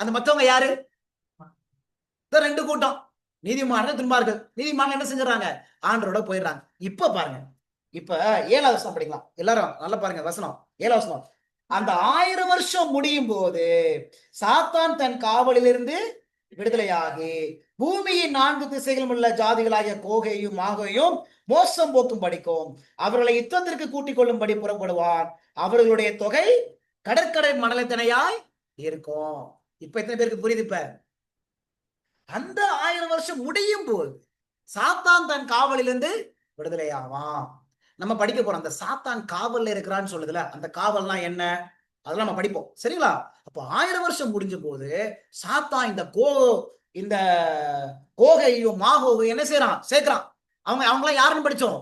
S1: அந்த மத்தவங்க யாரு? இந்த 2 கூட்டம். நீதிமான்கள், துன்மார்க்கர்கள். நீதிமான்கள் என்ன செஞ்சுறாங்க? ஆண்டவரோட போயிடுறாங்க. இப்ப பாருங்க. இப்ப 7வது வசனம் படிக்கலாம். எல்லாரும் நல்லா பாருங்க வசனம். 7வது வசனம். அந்த 1000 வருஷம் முடியும் போது சாத்தான் தன் காவலிலிருந்து விடுதலையாகி பூமியின் 4 திசைகளும் உள்ள ஜாதிகளாகிய கோகையும் மாகையும் மோசம் போக்கும் படிக்கும் அவர்களை யுத்தத்திற்கு கூட்டிக் கொள்ளும்படி புறப்படுவார். அவர்களுடைய தொகை கடற்கரை மணலத்தனையாய் இருக்கும். இப்ப எத்தனை பேருக்கு புரியுது? இப்ப அந்த 1000 வருஷம் முடியும் போது சாத்தான் தன் காவலிலிருந்து விடுதலை ஆவான். நம்ம படிக்க போறோம். அந்த சாத்தான் காவல்ல இருக்கிறான்னு சொல்லுதுல, அந்த காவல்னா என்ன? அதெல்லாம் நம்ம படிப்போம். சரிங்களா? அப்ப 1000 வருஷம் முடிஞ்ச போது சாத்தான் இந்த கோகையும் மாகோவையும் என்ன செய்யறான்? சேர்க்கிறான். அவங்களாம் யாருன்னு படிச்சோம்?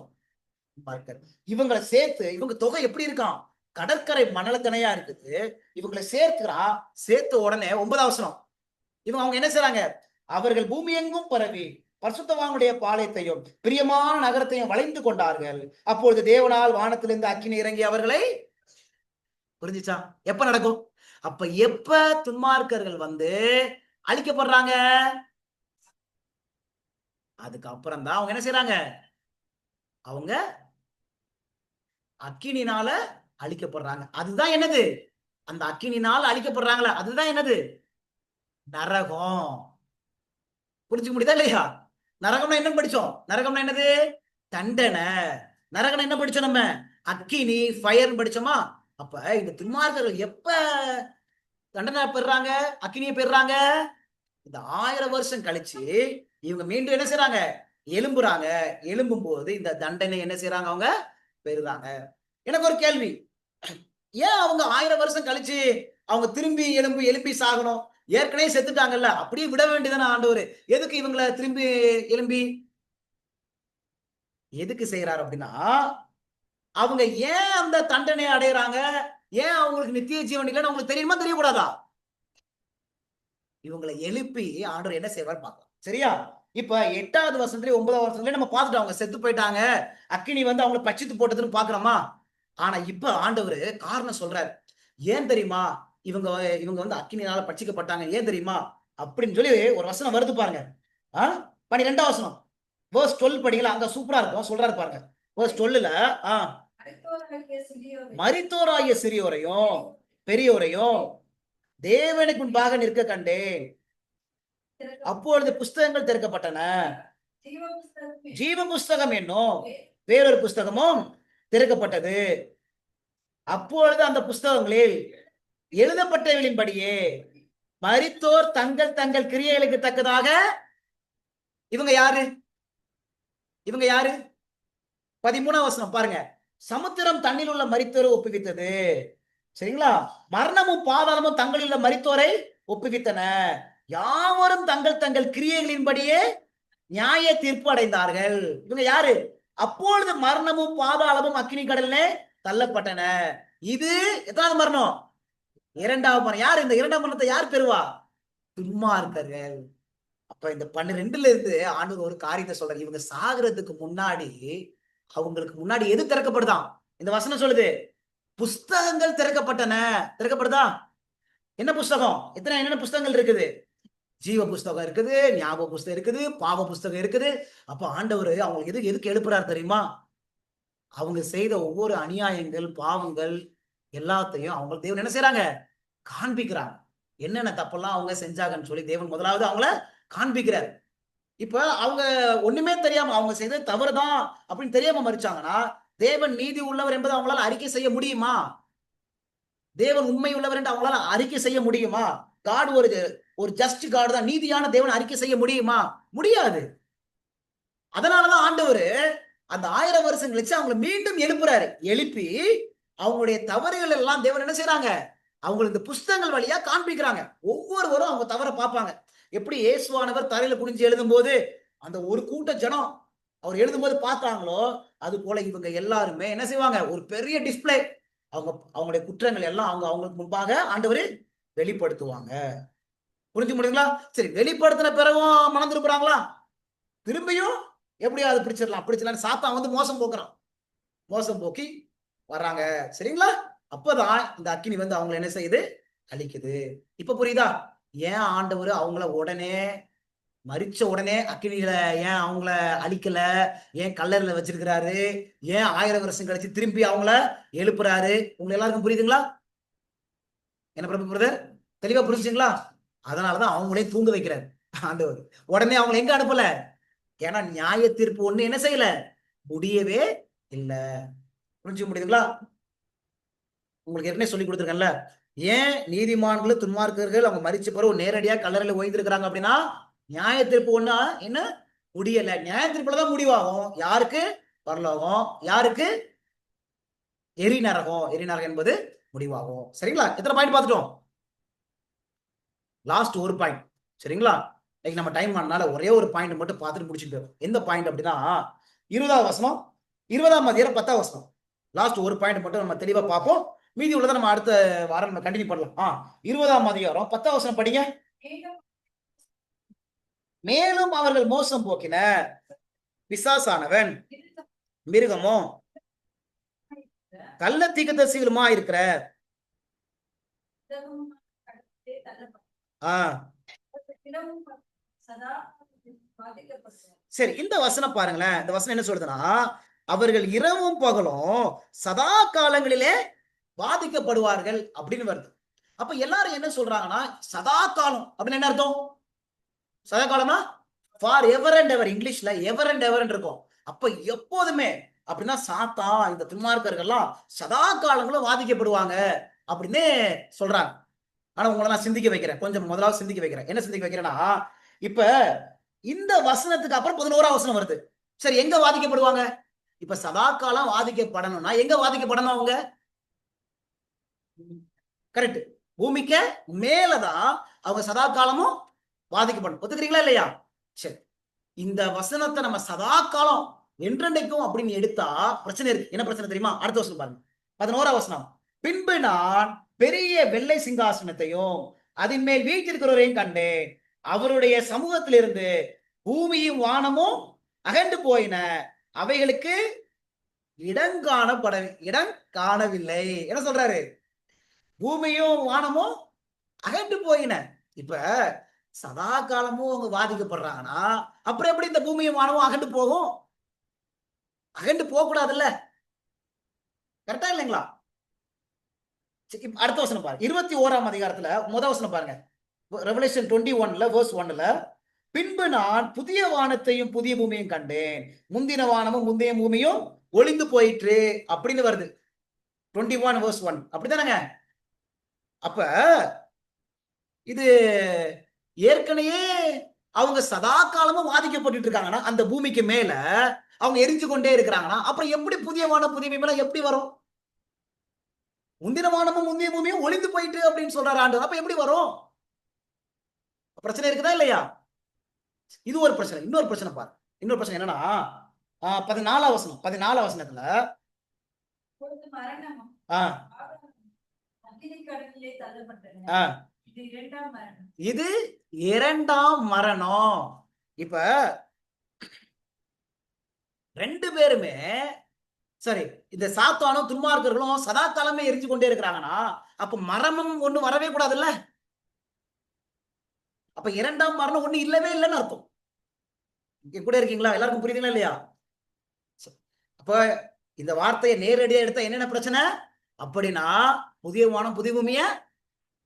S1: இவங்களை சேர்த்து இவங்க தொகை எப்படி இருக்கான்? கடற்கரை மணலத்தனையா இருக்குது. இவங்களை சேர்க்கிறான். சேர்த்த உடனே 9வது வசனம். அவங்க என்ன செய்றாங்க? அவர்கள் பூமி எங்கும் பரவி பரிசுத்தவானுடைய பாளையத்தையும் பிரியமான நகரத்தையும் வளைந்து கொண்டார்கள். அப்பொழுது தேவனால் வானத்திலிருந்து அக்கினி இறங்கி அவர்களை புரிஞ்சுச்சா? எப்ப நடக்கும்? அப்ப எப்ப துன்மார்க்கர்கள் வந்து அழிக்கப்படுறாங்க? அதுக்கப்புறம் தான் அவங்க என்ன செய்றாங்க? அவங்க அக்கினினால அழிக்கப்படுறாங்க. அதுதான் என்னது? அந்த அக்கினினால அழிக்கப்படுறாங்களா? அதுதான் என்னது? நரகம். புரிஞ்சுக்க முடியுதா இல்லையா? நரகம்னா என்ன படிச்சோம்? நரகம்னா என்னது? தண்டனை. நரகம் என்ன படிச்சோம் நம்ம? அக்கினி, ஃபயர் படிச்சோமா? அப்ப இந்த துன்மார்க்கர்கள் எப்ப தண்டனை பெறுறாங்க? அக்கினியை பெறுறாங்க? இந்த 1000 வருஷம் கழிச்சு இவங்க மீண்டும் என்ன செய்றாங்க? எழும்புறாங்க. எழும்பும் போது இந்த தண்டனை என்ன செய்றாங்க? அவங்க பெறுறாங்க. எனக்கு ஒரு கேள்வி. ஏன் அவங்க 1000 வருஷம் கழிச்சு அவங்க திரும்பி எழும்பி சாகணும்? ஏற்கனவே செத்துட்டாங்கல்ல, அப்படியே விட வேண்டியதானே ஆண்டவர்? எதுக்கு இவங்களை திரும்பி எழும்பி எதுக்கு செய்யறாரு அப்படின்னா, அவங்க ஏன் அந்த தண்டனை அடையறாங்க? ஏன் அவங்களுக்கு நித்திய ஜீவன் இல்லைன்னு அவங்களுக்கு தெரியுமா தெரியக்கூடாதா? இவங்களை எழுப்பி ஆண்டவர் என்ன செய்வார் பார்க்கலாம். சரியா? இப்ப 8வது வசனத்துல 9வது வசனத்துல நம்ம பார்த்துட்டோம். அவங்க செத்து போயிட்டாங்க, அக்கினி வந்து அவங்களை பட்சித்து போட்டதுன்னு பாக்குறோமா? ஆனா இப்ப ஆண்டவர் காரணம் சொல்றாரு. ஏன் தெரியுமா இவங்க வந்து அக்கினியால பட்சிக்கப்பட்டாங்க? ஏன் தெரியுமா அப்படின்னு சொல்லி ஒரு வசனம் வருது பாருங்க. 12வது வசனம் verse 12 படிக்கலாம். அங்க சூப்பரா இருக்கும். சொல்றாரு பாருங்க. verse 12ல மரித்தோராகிய சிறியோரையும் பெரியோரையும் தேவனுக்கு முன்பாக நிற்க கண்டேன். அப்பொழுது புஸ்தகங்கள் திறக்கப்பட்டன. ஜீவ புஸ்தகம் என்னும் வேறொரு புஸ்தகமும் திறக்கப்பட்டது. அப்பொழுது அந்த புஸ்தகங்களில் எழுதப்பட்டவர்களின்படியே மரித்தோர் தங்கள் தங்கள் கிரியைகளுக்கு தக்கதாக, இவங்க யாரு? இவங்க யாரு? 13ஆம் வசனம் பாருங்க. சமுத்திரம் தண்ணில் உள்ள மரித்தோரை ஒப்புவித்தது. சரிங்களா? மரணமும் பாதாளமும் தங்களில் உள்ள மரித்தோரை ஒப்புவித்தன. யாவரும் தங்கள் தங்கள் கிரியைகளின்படியே நியாய தீர்ப்பு அடைந்தார்கள். இவங்க யாரு? அப்பொழுது மரணமும் பாதாளமும் அக்கினி கடலிலே தள்ளப்பட்டன. இது எத்தனாவது மரணம்? இரண்டாவது மரணம். யார் இந்த இரண்டாம் மரணத்தை யார் பெறுவா? துன்மார்க்கர்கள். அப்ப இந்த 12ல இருந்து ஆண்டவர் ஒரு காரியத்தை சொல்றாரு. இவங்க சாகிறதுக்கு முன்னாடி, அவங்களுக்கு முன்னாடி எது திறக்கப்படுதான்? இந்த வசனம் சொல்லுது, புஸ்தகங்கள் திறக்கப்பட்டன. திறக்கப்படுதா? என்ன புஸ்தகம்? என்னென்ன புஸ்தகங்கள் இருக்குது? ஜீவ புஸ்தகம் இருக்குது, ஞாபக புஸ்தகம் இருக்குது, பாவ புஸ்தகம் இருக்குது. அப்ப ஆண்டவர் அவங்களுக்கு எதுக்கு எழுப்புறாரு தெரியுமா? அவங்க செய்த ஒவ்வொரு அநியாயங்கள், பாவங்கள் எல்லாத்தையும் அவங்க தேவன் என்ன செய்யறாங்க? காண்பிக்கிறாங்க. என்னென்ன தப்பெல்லாம் அவங்க செஞ்சாங்கன்னு சொல்லி தேவன் முதலாவது அவங்கள காண்பிக்கிறார். இப்ப அவங்க ஒண்ணுமே தெரியாம அவங்க செய்தது தவறுதான் அப்படின்னு தெரியாம மறிச்சாங்கன்னா, தேவன் நீதி உள்ளவர் என்பதை அவங்களால அறிக்கை செய்ய முடியுமா? தேவன் உண்மை உள்ளவர் என்று அவங்களால அறிக்கை செய்ய முடியுமா? காட் ஒரு ஜஸ்ட் காட் தான், நீதியான தேவன் அறிக்கை செய்ய முடியுமா? முடியாது. அதனாலதான் ஆண்டவர் அந்த 1000 வருஷம் கழிச்சு அவங்களை மீண்டும் எழுப்புறாரு. எழுப்பி அவங்களுடைய தவறுகள் எல்லாம் தேவன் என்ன செய்யறாங்க? அவங்களுக்கு இந்த புஸ்தகங்கள் வழியா காண்பிக்கிறாங்க. ஒவ்வொருவரும் அவங்க தவற பார்ப்பாங்க. எப்படி இயேசுவானவர் தரையில குனிஞ்சு எழுதும் போது அந்த ஒரு கூட்ட ஜனம் அவர் எழுதும் போது பார்த்தாங்களோ, அது போல இவங்க எல்லாருமே என்ன செய்வாங்க? ஒரு பெரிய டிஸ்பிளே, அவங்களுடைய குற்றங்கள் எல்லாம் அவங்களுக்கு முன்பாக ஆண்டவர் வெளிப்படுத்துவாங்க. புரிஞ்சு முடியுங்களா? சரி, வெளிப்படுத்தின பிறகும் மனம் திருப்புறாங்களா? திரும்பியும் எப்படியாவது பிடிச்சிடலாம் சாத்தான் வந்து மோசம் போக்குறான். மோசம் போக்கி வர்றாங்க. சரிங்களா? அப்பதான் இந்த அக்கினி வந்து அவங்களை என்ன செய்யுது? அழிக்குது. இப்ப புரியுதா? ஏன் ஆண்டவர் அவங்கள உடனே மரிச்ச உடனே அக்கினியில ஏன் அவங்கள அழிக்கல? ஏன் கல்லறையில வச்சிருக்கிறாரு? ஏன் 1000 வருஷம் கழிச்சு திரும்பி அவங்கள எழுப்புறாரு? உங்க எல்லாருக்கும் புரியுதுங்களா? என்ன பிரதர், தெளிவா புரிஞ்சுங்களா? அதனாலதான் அவங்களே தூங்க வைக்கிறாரு ஆண்டவர். உடனே அவங்களை எங்க அனுப்பல? ஏன்னா நியாய தீர்ப்பு ஒண்ணு என்ன செய்யல? முடியவே இல்லை. புரிஞ்சுக்க முடியுதுங்களா? உங்களுக்கு ஏற்கனவே சொல்லி கொடுத்துருக்கேன்ல, ஏன் நீதிமான்களும் துன்மார்க்கர்கள் அவங்க மரிச்ச பிறகு நேரடியா கல்லறையில ஓய்ந்திருக்கிறாங்க அப்படின்னா, நியாய தீர்ப்பு ஒண்ணா என்ன முடியல. நியாய தீர்ப்புலதான் முடிவாகும். யாருக்கு? பரலோகம். யாருக்கு? எரிநரகம். எரிநரகம் என்பது முடிவாகும். சரிங்களா? எத்தனை பாயிண்ட் பார்த்துட்டோம்? லாஸ்ட் ஒரு பாயிண்ட். சரிங்களா? இன்னைக்கு நம்ம டைம் ஆனனால ஒரே ஒரு பாயிண்ட் மட்டும் பார்த்துட்டு முடிச்சுட்டு, எந்த பாயிண்ட் அப்படின்னா 20ஆம் வசனம், 20ஆம் அதிகாரம் 10ஆம் வசனம். லாஸ்ட் ஒரு பாயிண்ட் மட்டும் நம்ம தெளிவா பார்ப்போம். மீதி உள்ளதை நம்ம அடுத்த வாரம் நம்ம கண்டினியூ பண்ணலாம். 20ஆம் அதிகாரம் 10ஆம் வசனம் படிங்க. மேலும் அவர்கள் மோசம் போக்கின பிசாசானவன் மிருகமோ கள்ள தீர்க்கதரிசிகளுமா இருக்கிற சரி, இந்த வசனம் பாருங்களேன். இந்த வசனம் என்ன சொல்றதுன்னா, அவர்கள் இரவும் பகலும் சதா காலங்களிலே பாதிக்கப்படுவார்கள் அப்படின்னு வருது. அப்ப எல்லாரும் என்ன சொல்றாங்கன்னா, சதா காலம் அப்படின்னு என்ன அர்த்தம்? சதா காலம்னா ஃபார் எவர் அண்ட் எவர். இங்கிலீஷ்ல எவர் அண்ட் எவர் இருக்கும். அப்ப எப்போதுமே அப்படின்னா சாத்தா இந்த துன்மார்க்கர்கள்லாம் சதா காலங்களும் பாதிக்கப்படுவாங்க அப்படின்னு சொல்றாங்க. ஆனா உங்களை நான் சிந்திக்க வைக்கிறேன். கொஞ்சம் முதலாவது சிந்திக்க வைக்கிறேன். என்ன சிந்திக்க வைக்கிறேன்னா, இப்ப இந்த வசனத்துக்கு அப்புறம் 11ஆம் வசனம் வருது. சரி, எங்க பாதிக்கப்படுவாங்க? இப்ப சதா காலம் பாதிக்கப்படணும்னா எங்க பாதிக்கப்படணும்? அவங்க கரெக்ட், பூமிக்கு மேலதான் அவங்க சதா காலமும் பாதிக்கப்படும். ஒத்துக்கிறீங்களா இல்லையா? சரி, இந்த வசனத்தை நம்ம சதா காலம் என்றென்றைக்கும் அப்படின்னு எடுத்தா பிரச்சனை இருக்கு. என்ன பிரச்சனை தெரியுமா? அடுத்த வசனம் பாருங்க, 11ஆம் வசனம். பின்பு நான் பெரிய வெள்ளை சிங்காசனத்தையும் அதன் மேல் வீற்றிருக்கிறவரையும் கண்டேன். அவருடைய சமூகத்திலிருந்து பூமியும் வானமும் அகன்று போயின. அவைகளுக்கு இடம் காணவில்லை. என்ன சொல்றாரு? பூமியும் வானமும் அகன்று போயின. இப்ப சதா காலமும் அவங்க பாதிக்கப்படுறாங்கன்னா அப்புறம் எப்படி இந்த பூமியும் வானமும் அகண்டு போகும்? அகண்டு போக கூடாதுல்ல. கரெக்டா இல்லைங்களா? அடுத்த வசனம் பாருங்க, 21ஆம் அதிகாரத்துல முதல் வசனம் பாருங்க. ரெவலேஷன் 21ல verse 1ல பின்பு நான் புதிய வானத்தையும் புதிய பூமியையும் கண்டேன், முந்தின வானமும் முந்தைய பூமியும் ஒளிந்து போயிற்று அப்படின்னு வருது. 21:1 அப்படித்தானங்க? அப்ப இது ஏற்கனவே அவங்க சதா காலமும் வாதிக்கப்பட்டு இருக்காங்கன்னா, அந்த பூமிக்கு மேல அவங்க எரிஞ்சு கொண்டே இருக்கிறாங்கன்னா, அப்புறம் எப்படி புதிய வானம் புதிய பூமி எப்படி வரும்? முந்தின வானமும் முந்தைய பூமியும் ஒளிந்து போயிட்டு அப்படின்னு சொல்றாரு ஆண்டவர். அப்ப எப்படி வரும்? பிரச்சனை இருக்குதா இல்லையா? இது ஒரு பிரச்சனை. இன்னொரு பிரச்சனை பாரு. இன்னொரு பிரச்சனை என்னன்னா 14 வசனத்துல
S2: மரணமும் அக்கினி கடலிலே தள்ளப்பட்டன. இது இரண்டாம் மரணம்.
S1: இது இரண்டாம் மரணம். இப்ப ரெண்டு பேருமே சரி, இந்த சாத்தானும் துன்மார்க்கர்களும் சதா காலமே எரிஞ்சு கொண்டே இருக்கிறாங்கன்னா, அப்ப மரணம் ஒண்ணு வரவே கூடாதுல்ல? அப்ப இரண்டாம் மரணம் ஒண்ணு இல்லவே இல்லைன்னு அர்த்தம். இங்க கூட இருக்கீங்களா? எல்லாருக்கும் புரியுதுங்களா இல்லையா? அப்ப இந்த வார்த்தையை நேரடியா எடுத்தா என்னென்ன பிரச்சனை? அப்படின்னா புதிய வானம் புதிய பூமிய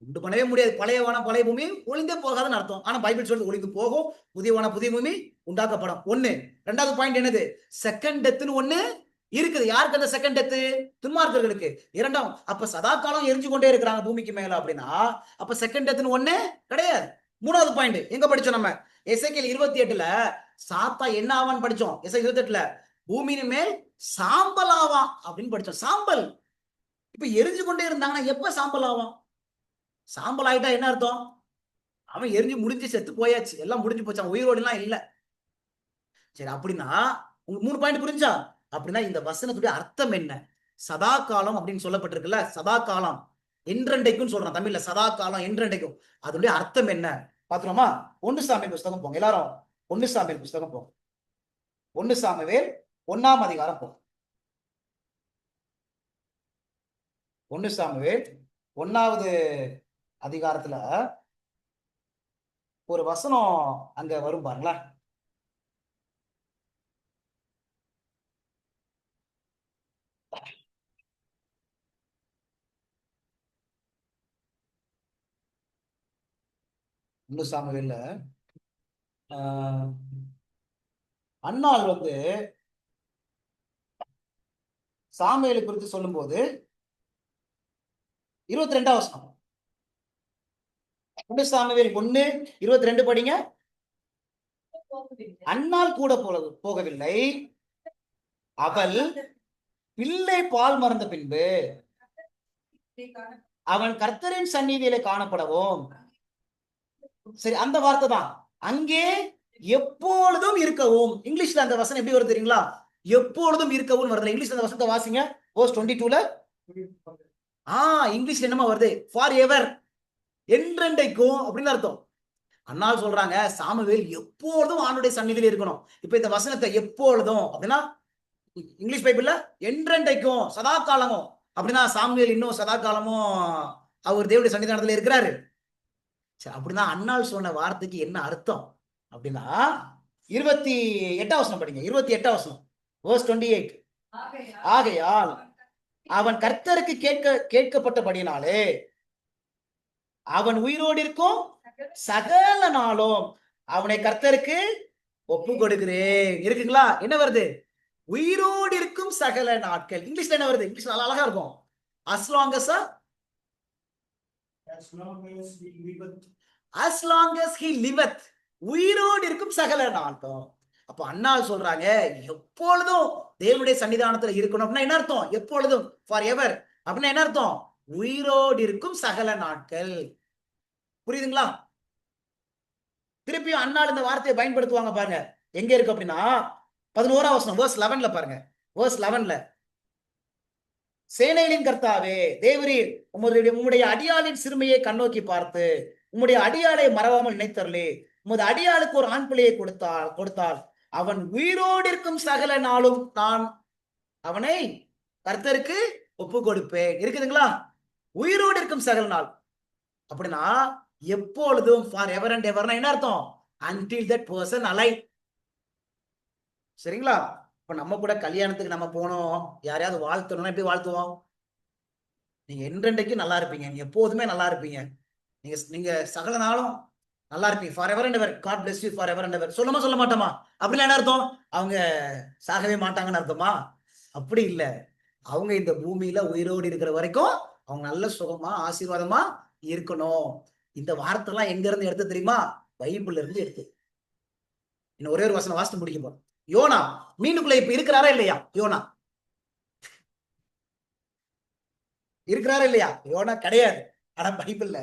S1: உண்டு பண்ணவே முடியாது. பழைய வானம் பழைய பூமி ஒளிந்தே போகாதுன்னு அர்த்தம். ஆனா பைபிள் சொல்றது ஒளிந்து போகும், புதிய வானம் புதிய பூமி உண்டாக்கப்படும். ஒண்ணு. ரெண்டாவது பாயிண்ட் என்னது? செகண்ட் டெத்னு ஒண்ணு இருக்குது. யாருக்கு அந்த செகண்ட் டெத்? துன்மார்க்கர்களுக்கு. இரண்டாம் அப்ப சதா காலம் எரிஞ்சு கொண்டே இருக்கிறாங்க பூமிக்கு மேல அப்படின்னா, அப்ப செகண்ட் டெத்னு ஒண்ணு கிடையாது. மூணாவது பாயிண்ட் எங்க படிச்சோம் நம்ம? எசேக்கியேல் 28ல சாத்தா என்ன ஆவான்னு படிச்சோம். எசேக்கியேல் 28ல பூமியின் மேல் சாம்பல் ஆவான் அப்படின்னு படிச்சோம். சாம்பல். இப்ப எரிஞ்சு கொண்டே இருந்தாங்கன்னா எப்ப சாம்பல் ஆவான்? சாம்பல் ஆயிட்டா என்ன அர்த்தம்? அவன் எரிஞ்சு முடிஞ்சு செத்து போயாச்சு, எல்லாம் முடிஞ்சு போச்சான், உயிரோடு எல்லாம் இல்ல. சரி, அப்படின்னா உங்களுக்கு 3 பாயிண்ட் புரிஞ்சா? அப்படின்னா இந்த வசனத்துடைய அர்த்தம் என்ன? சதா காலம் அப்படின்னு சொல்லப்பட்டிருக்குல்ல, சதா காலம் என்றென்றைக்கும் சொல்றான் தமிழ்ல, சதா காலம் என்றென்றைக்கும். அதனுடைய அர்த்தம் என்ன பாத்துறோமா? 1 சாமுவேல் புஸ்தகம் போங்க எல்லாரும். 1 சாமுவேல் புஸ்தகம் போங்க. 1 சாமுவேல் 1ஆம் அதிகாரம் போங்க. 1 சாமுவேல் 1வது அதிகாரத்துல ஒரு வசனம் அங்க வரும் பாருங்களேன். சாமுவேல்ல அன்னாள் சாமுவேலை குறித்து சொல்லும் போது 22ஆம் வசனம். 1 சாமுவேல் 1:22 படிங்க. அன்னாள் கூட போகவில்லை, அவள் பிள்ளை பால் மறந்த பின்பு அவன் கர்த்தரின் சந்நிதியிலே காணப்படவும். சரி, அந்த வார்த்தை தான் அங்கே எப்பொழுதும் இருக்கவும். இங்கிலீஷ்ல அந்த வசனம் எப்படி வருது தெரியுங்களா? எப்பொழுதும் இருக்கவும் வருது. இங்கிலீஷ்ல அந்த வசனத்தை வாசிங்க. verse 22ல இங்கிலீஷ்ல என்னமா வருது? ஃபார் எவர், என்றென்றைக்கும் அப்படின்னு அர்த்தம். அண்ணால் சொல்றாங்க சாமுவேல் எப்பொழுதும் ஆண்டுடைய சந்நிதியில இருக்கணும். இப்ப இந்த வசனத்தை எப்பொழுதும் அப்படின்னா இங்கிலீஷ் பைபிள்ல என்றென்றைக்கும் சதா காலமும் அப்படின்னா சாமுவேல் இன்னும் சதா காலமும் அவர் தேவனுடைய சன்னிதானத்துல இருக்கிறாரு. சரி, அப்படின்னா அண்ணால் சொன்ன வார்த்தைக்கு என்ன அர்த்தம் அப்படின்னா 28ஆம் வசனம் படிங்க. 28ஆம் வசனம் verse 28. ஆகையால் அவன் கர்த்தருக்கு கேட்கப்பட்டபடினாலே அவன் உயிரோடு இருக்கும் சகல நாளும் அவனை கர்த்தருக்கு ஒப்பு கொடுக்கிறேன். இருக்குங்களா? என்ன வருது? உயிரோடு இருக்கும் சகல நாட்கள். இங்கிலீஷ்ல என்ன வருது? இங்கிலீஷ்ல அழகா இருக்கும். as long as he liveth. உயிரோடு இருக்கும் சகல நாட்கள். அப்ப அண்ணால் சொல்றாங்க எப்பொழுதும் தேவனுடைய சன்னிதானத்துல இருக்கணும் அப்படின்னா என்ன அர்த்தம்? எப்பொழுதும் ஃபார் எவர் அப்படின்னா என்ன அர்த்தம்? உயிரோடு இருக்கும் சகல நாட்கள். புரியுதுங்களா? திருப்பியும் அண்ணால் இந்த வார்த்தையை பயன்படுத்துவாங்க பாருங்க. எங்க இருக்கு அப்படின்னா 11ஆம் வசனம் verse 11ல பாருங்க. verse 11ல சேனைகளின் கர்த்தாவே தேவரீர் உம்முடைய அடியாளின் சிறுமையை கண்ணோக்கி பார்த்து உம்முடைய அடியாளை மறவாமல் நினைத்தருளே. உமது அடியாளுக்கு ஒரு ஆண் பிள்ளையை கொடுத்தால் அவன் உயிரோடு இருக்கும் சகல நாளும் நான் அவனை கர்த்தருக்கு ஒப்பு கொடுப்பேன். இருக்குதுங்களா? உயிரோடு இருக்கும் சகல நாள் அப்படின்னா எப்பொழுதும் ஃபார் எவர் அண்ட் எவர்னா என்ன அர்த்தம்? until that person alive. சரிங்களா? இப்ப நம்ம கூட கல்யாணத்துக்கு நம்ம போனோம், யாரையாவது வாழ்த்தணும்னா எப்படி வாழ்த்துவோம்? நீங்க என்றென்றைக்கும் நல்லா இருப்பீங்க, நீங்க எப்போதுமே நல்லா இருப்பீங்க, நீங்க சகல நாளும் நல்லா இருப்பீங்க for ever and ever, God bless you for ever and ever சொல்லுமா சொல்ல மாட்டோமா? அப்படின்னு என்ன அர்த்தம்? அவங்க சாகவே மாட்டாங்கன்னு அர்த்தமா? அப்படி இல்ல. அவங்க இந்த பூமியில உயிரோடு இருக்கிற வரைக்கும் அவங்க நல்ல சுகமா ஆசீர்வாதமா இருக்கணும். இந்த வார்த்தை எல்லாம் எங்க இருந்து எடுத்து தெரியுமா? பைபிள்ல இருந்து எடுத்து. இன்னும் ஒரே ஒரு வசனம் வாசித்து முடிக்க போறோம். யோனா மீனுக்குள்ள இப்ப இருக்கிறாரா இல்லையா? யோனா இருக்கிறாரா இல்லையா? யோனா கிடையாது. ஆனா பைபிள்ல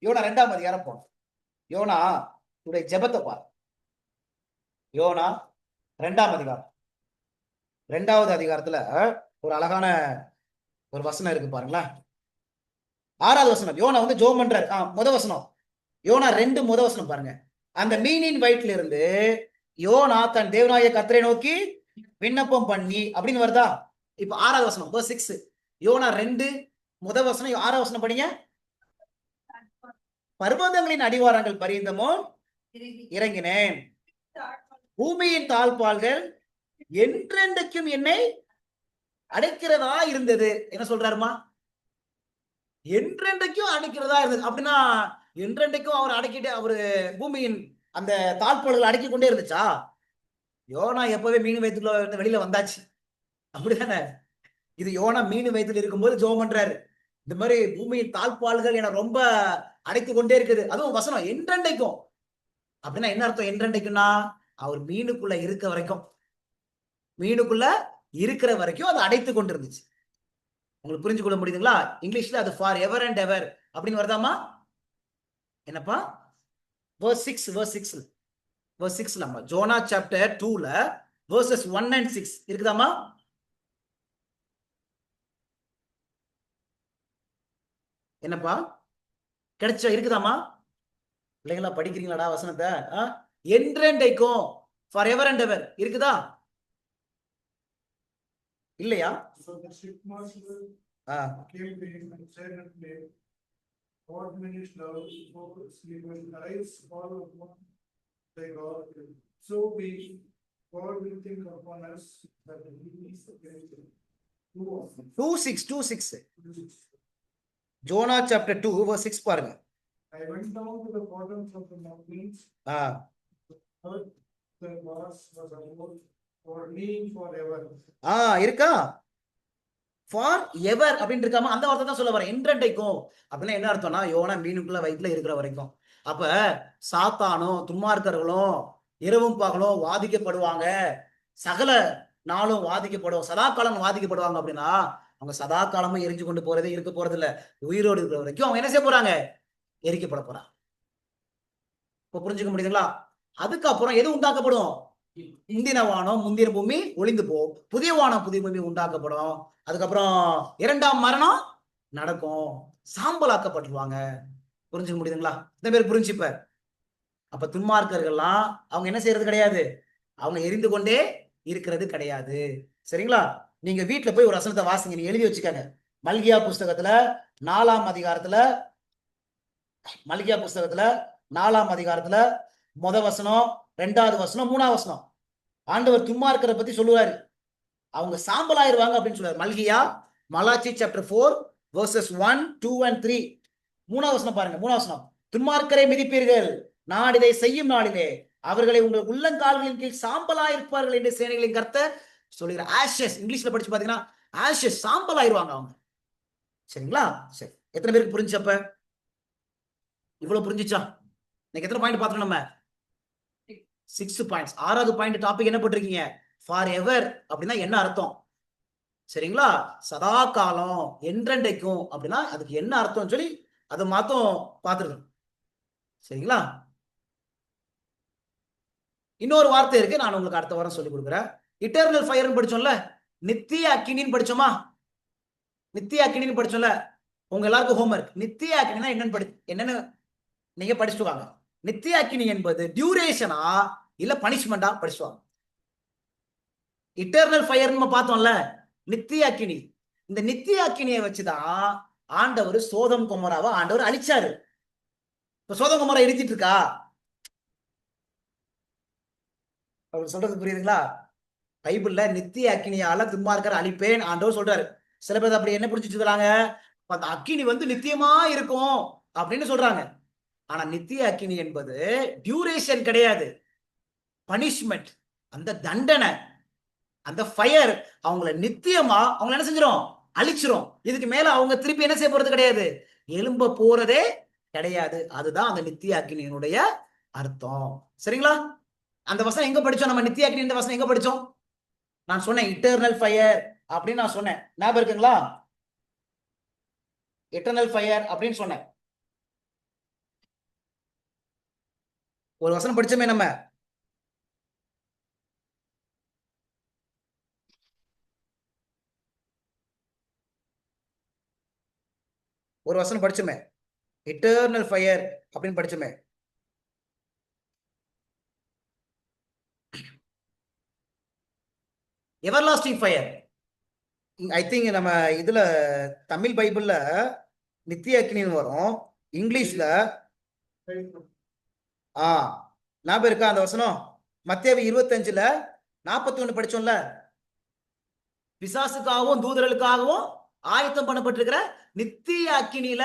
S1: யோனா 2ஆம் அதிகாரம் போனோம். யோனா உடைய ஜெபத்தை பாரு. யோனா 2ஆம் அதிகாரம், 2வது அதிகாரத்துல ஒரு அழகான ஒரு வசனம் இருக்கு பாருங்களேன். 6வது வசனம். யோனா வந்து ஜெபம் பண்றாரு. முத வசனம் யோனா 2 முத வசனம் பாருங்க. அந்த மீனின் வயிற்றில இருந்து யோனா தன் தேவனாகிய கர்த்தரை நோக்கி விண்ணப்பம் பண்ணி அப்படின்னு வருதா? இப்ப 6வது வசனம் verse 6. யோனா 2 முத வசனம், 6வது வசனம் படிங்க. பர்வதங்களின் அடிவாரங்கள் பரியந்தமோ இறங்கினேன், பூமியின் தாழ்பால்கள் என்றென்றைக்கும் என்னை அடைக்கிறதா இருந்தது. என்ன சொல்றாருமா? என்றென்றைக்கும் அடைக்கிறதா இருந்தது. அப்படின்னா என்றென்றைக்கும் அவர் அடக்கிட்டு அவரு பூமியின் அந்த தாழ்பால்கள் அடக்கி கொண்டே இருந்துச்சா? யோனா எப்பவே மீன் வயிற்றுல வெளியில வந்தாச்சு, அப்படிதானே? இது யோனா மீன் வயிற்றுல இருக்கும்போது ஜெபம் பண்றாரு. இந்த மாதிரி பூமியின் தாழ்பால்கள் என ரொம்ப அடைத்து கொண்டே இருக்குது. அதுவும் வசனம் என்றென்றைக்கும். அப்படின்னா என்ன அர்த்தம்? என்றென்றைக்கும்னா அவர் மீனுக்குள்ள இருக்க வரைக்கும், மீனுக்குள்ள இருக்கிற வரைக்கும் அது அடைத்து கொண்டிருந்துச்சு. உங்களுக்கு புரிஞ்சு கொள்ள முடியுதுங்களா? இங்கிலீஷ்ல அது ஃபார் எவர் அண்ட் எவர் அப்படின்னு வருதாமா? என்னப்பா? verse 6 நம்ம ஜோனா சாப்டர் 2ல verses 1 and 6 இருக்குதாமா? என்னப்பா கிடைச்சா? இருக்குதாமா? பிள்ளைங்களா படிக்கிறீங்களாடா வசனத்தை? என்றென்றைக்கும் ஃபார் எவர் அண்ட் எவர் இருக்குதா இல்லையா?
S3: So the shipmaster came to him and said unto him, what meanest thou, sleep and arise, fall upon thy God. So we, God will think upon us that he is against him.
S1: 2:6 Jonah chapter 2 verse 6 பாருங்க.
S3: I went down to the bottoms of the mountains, heard the vast was about for me forever.
S1: இருக்கா? For ever அப்படின்னு இருக்காம அந்த வார்த்தை தான் சொல்ல வரேன். என்றென்றைக்கும் அப்படின்னா என்ன அர்த்தம்னா யோனா மீனுக்குள்ள வயிற்றுல இருக்கிற வரைக்கும். அப்ப சாத்தானும் துன்மார்க்கர்களும் இரவும் பகலும் வாதிக்கப்படுவாங்க, சகல நாளும் வாதிக்கப்படும், சதா காலம் வாதிக்கப்படுவாங்க. அப்படின்னா அவங்க சதா காலமும் எரிஞ்சு கொண்டு போறதே இருக்க போறது இல்ல. உயிரோடு இருக்கிற வரைக்கும் அவங்க என்ன செய்ய போறாங்க? எரிக்கப்பட போறாங்க. இப்ப புரிஞ்சுக்க முடியுதுங்களா? அதுக்கப்புறம் எது உண்டாக்கப்படும்? முந்தின வானம் முந்தின பூமி ஒளிந்து போகும், புதிய வானம் புதிய பூமி உண்டாக்கப்படும். அதுக்கப்புறம் 2ஆம் மரணம் நடக்கும், சாம்பலாக்கப்பட்டுருவாங்க. புரிஞ்சுக்க முடியுதுங்களா? இந்த பேர் புரிஞ்சு. இப்ப அப்ப துன்மார்க்கர்கள்லாம் அவங்க என்ன செய்யறது கிடையாது, அவங்க எரிந்து கொண்டே இருக்கிறது கிடையாது. சரிங்களா? நீங்க வீட்டுல போய் ஒரு வசனத்தை வாசிங்க, நீங்க எழுதி வச்சுக்கங்க. மல்கியா புஸ்தகத்துல 4ஆம் அதிகாரத்துல, மல்கியா புஸ்தகத்துல 4ஆம் அதிகாரத்துல முத வசனம், 2வது வசனம், 3ஆவது வசனம் ஆண்டவர் துன்மார்க்கரை பத்தி சொல்லுவாரு. அவங்க சாம்பலாயிருவாங்க அப்படின்னு சொல்லுவாரு. மல்கியா, மலாச்சி சாப்டர் 4 verses 1, 2 and 3. 3ஆவது வசனம் பாருங்க. 3ஆவது வசனம், துன்மார்க்கரை மிதிப்பீர்கள், நான் இதை செய்யும் நாளிலே அவர்களை உங்கள் உள்ளங்கால்களின் கீழ் சாம்பலாயிருப்பார்கள் என்று சேனைகளின் கர்த்தர் சொல்லுகிறார். ஆஷஸ் இங்கிலீஷ்ல படிச்சு பாத்தீங்கன்னா ஆஷஸ், சாம்பலாயிருவாங்க அவங்க. சரிங்களா? சரி, எத்தனை பேருக்கு புரிஞ்சு? அப்ப இவ்வளவு புரிஞ்சுச்சா? இன்னைக்கு எத்தனை பாயிண்ட் பார்த்தோம் நம்ம? 6 பாயிண்ட்ஸ். 6வது பாயிண்ட் டாபிக் என்ன போட்டிருக்கீங்க? ஃபார் எவர் அப்படின்னா என்ன அர்த்தம்? சரிங்களா? சதா காலம், என்றென்றைக்கும் அப்படின்னா அதுக்கு என்ன அர்த்தம் சொல்லி அதை மாத்தம் பார்த்துருக்கோம். சரிங்களா? இன்னொரு வார்த்தை இருக்கு, நான் உங்களுக்கு அடுத்த வாரம் சொல்லி கொடுக்குறேன். இட்டர்னல் ஃபயர்னு படிச்சோம்ல, நித்திய அக்கினின்னு படிச்சோமா? நித்திய அக்கினின்னு படிச்சோம்ல. உங்க எல்லாருக்கும் ஹோம்வொர்க். நித்திய அக்கினினா என்னன்னு நீங்க படிச்சுட்டு வாங்க. நித்திய அக்கினி என்பது டியூரேஷனா இல்ல பனிஷ்மெண்டா படிச்சுவாங்க. இட்டர்னல் ஃபயர் நம்ம பார்த்தோம்ல, நித்திய அக்கினி. இந்த நித்திய அக்கினியை வச்சுதான் ஆண்டவர் சோதம் கொமோராவை ஆண்டவர் அழிச்சாரு. இப்ப சோதம் கொமோரா எரிச்சிட்டு இருக்கா? அவர் சொல்றது புரியுதுங்களா? பைபிள்ல நித்திய அக்கினியால துன்மார்க்கர் அழிப்பேன் ஆண்டவர் சொல்றாரு. சில பேர் அப்படி என்ன புரிஞ்சுட்டு இருக்காங்க, அந்த அக்கினி வந்து நித்தியமா இருக்கும் அப்படின்னு சொல்றாங்க. ஆனா நித்திய அக்கினி என்பது டியூரேஷன் கிடையாது, பனிஷ்மெண்ட். அந்த தண்டனை, அந்த ஃபயர் அவங்கள நித்தியமா அவங்கள என்ன செஞ்சிடும், அழிச்சிரும். இதுக்கு மேல அவங்க திருப்பி என்ன செய்ய போறது கிடையாது, எழும்ப போறதே கிடையாது. அதுதான் அந்த நித்திய அக்கினியினுடைய அர்த்தம். சரிங்களா? அந்த வசனம் எங்க படிச்சோம், நம்ம நித்திய அக்கினி வசனம் எங்க படிச்சோம்? நான் சொன்னேன் இட்டர்னல் ஃபயர் அப்படின்னு நான் சொன்னேன், ஞாபகம் இருக்குங்களா? இட்டர்னல் ஃபயர் அப்படின்னு சொன்னேன். ஒரு வசனம் படிச்சோமே நம்ம, ஒரு வசனம் படிச்சுமே, இட்டர்னல் ஃபயர் அப்படின்னு படிச்சுமே. Everlasting fire. ஐ திங்க் நம்ம இதுல தமிழ் பைபிள்ல நித்திய அக்னின்னு வரும், இங்கிலீஷ்ல ஞாபகம் இருக்கா அந்த வசனம்? மத்தேயு 25:41 படிச்சோம்ல, பிசாசுக்காகவும் தூதர்களுக்காகவும் ஆயத்தம் பண்ணப்பட்டிருக்கிற நித்திய அக்கினியில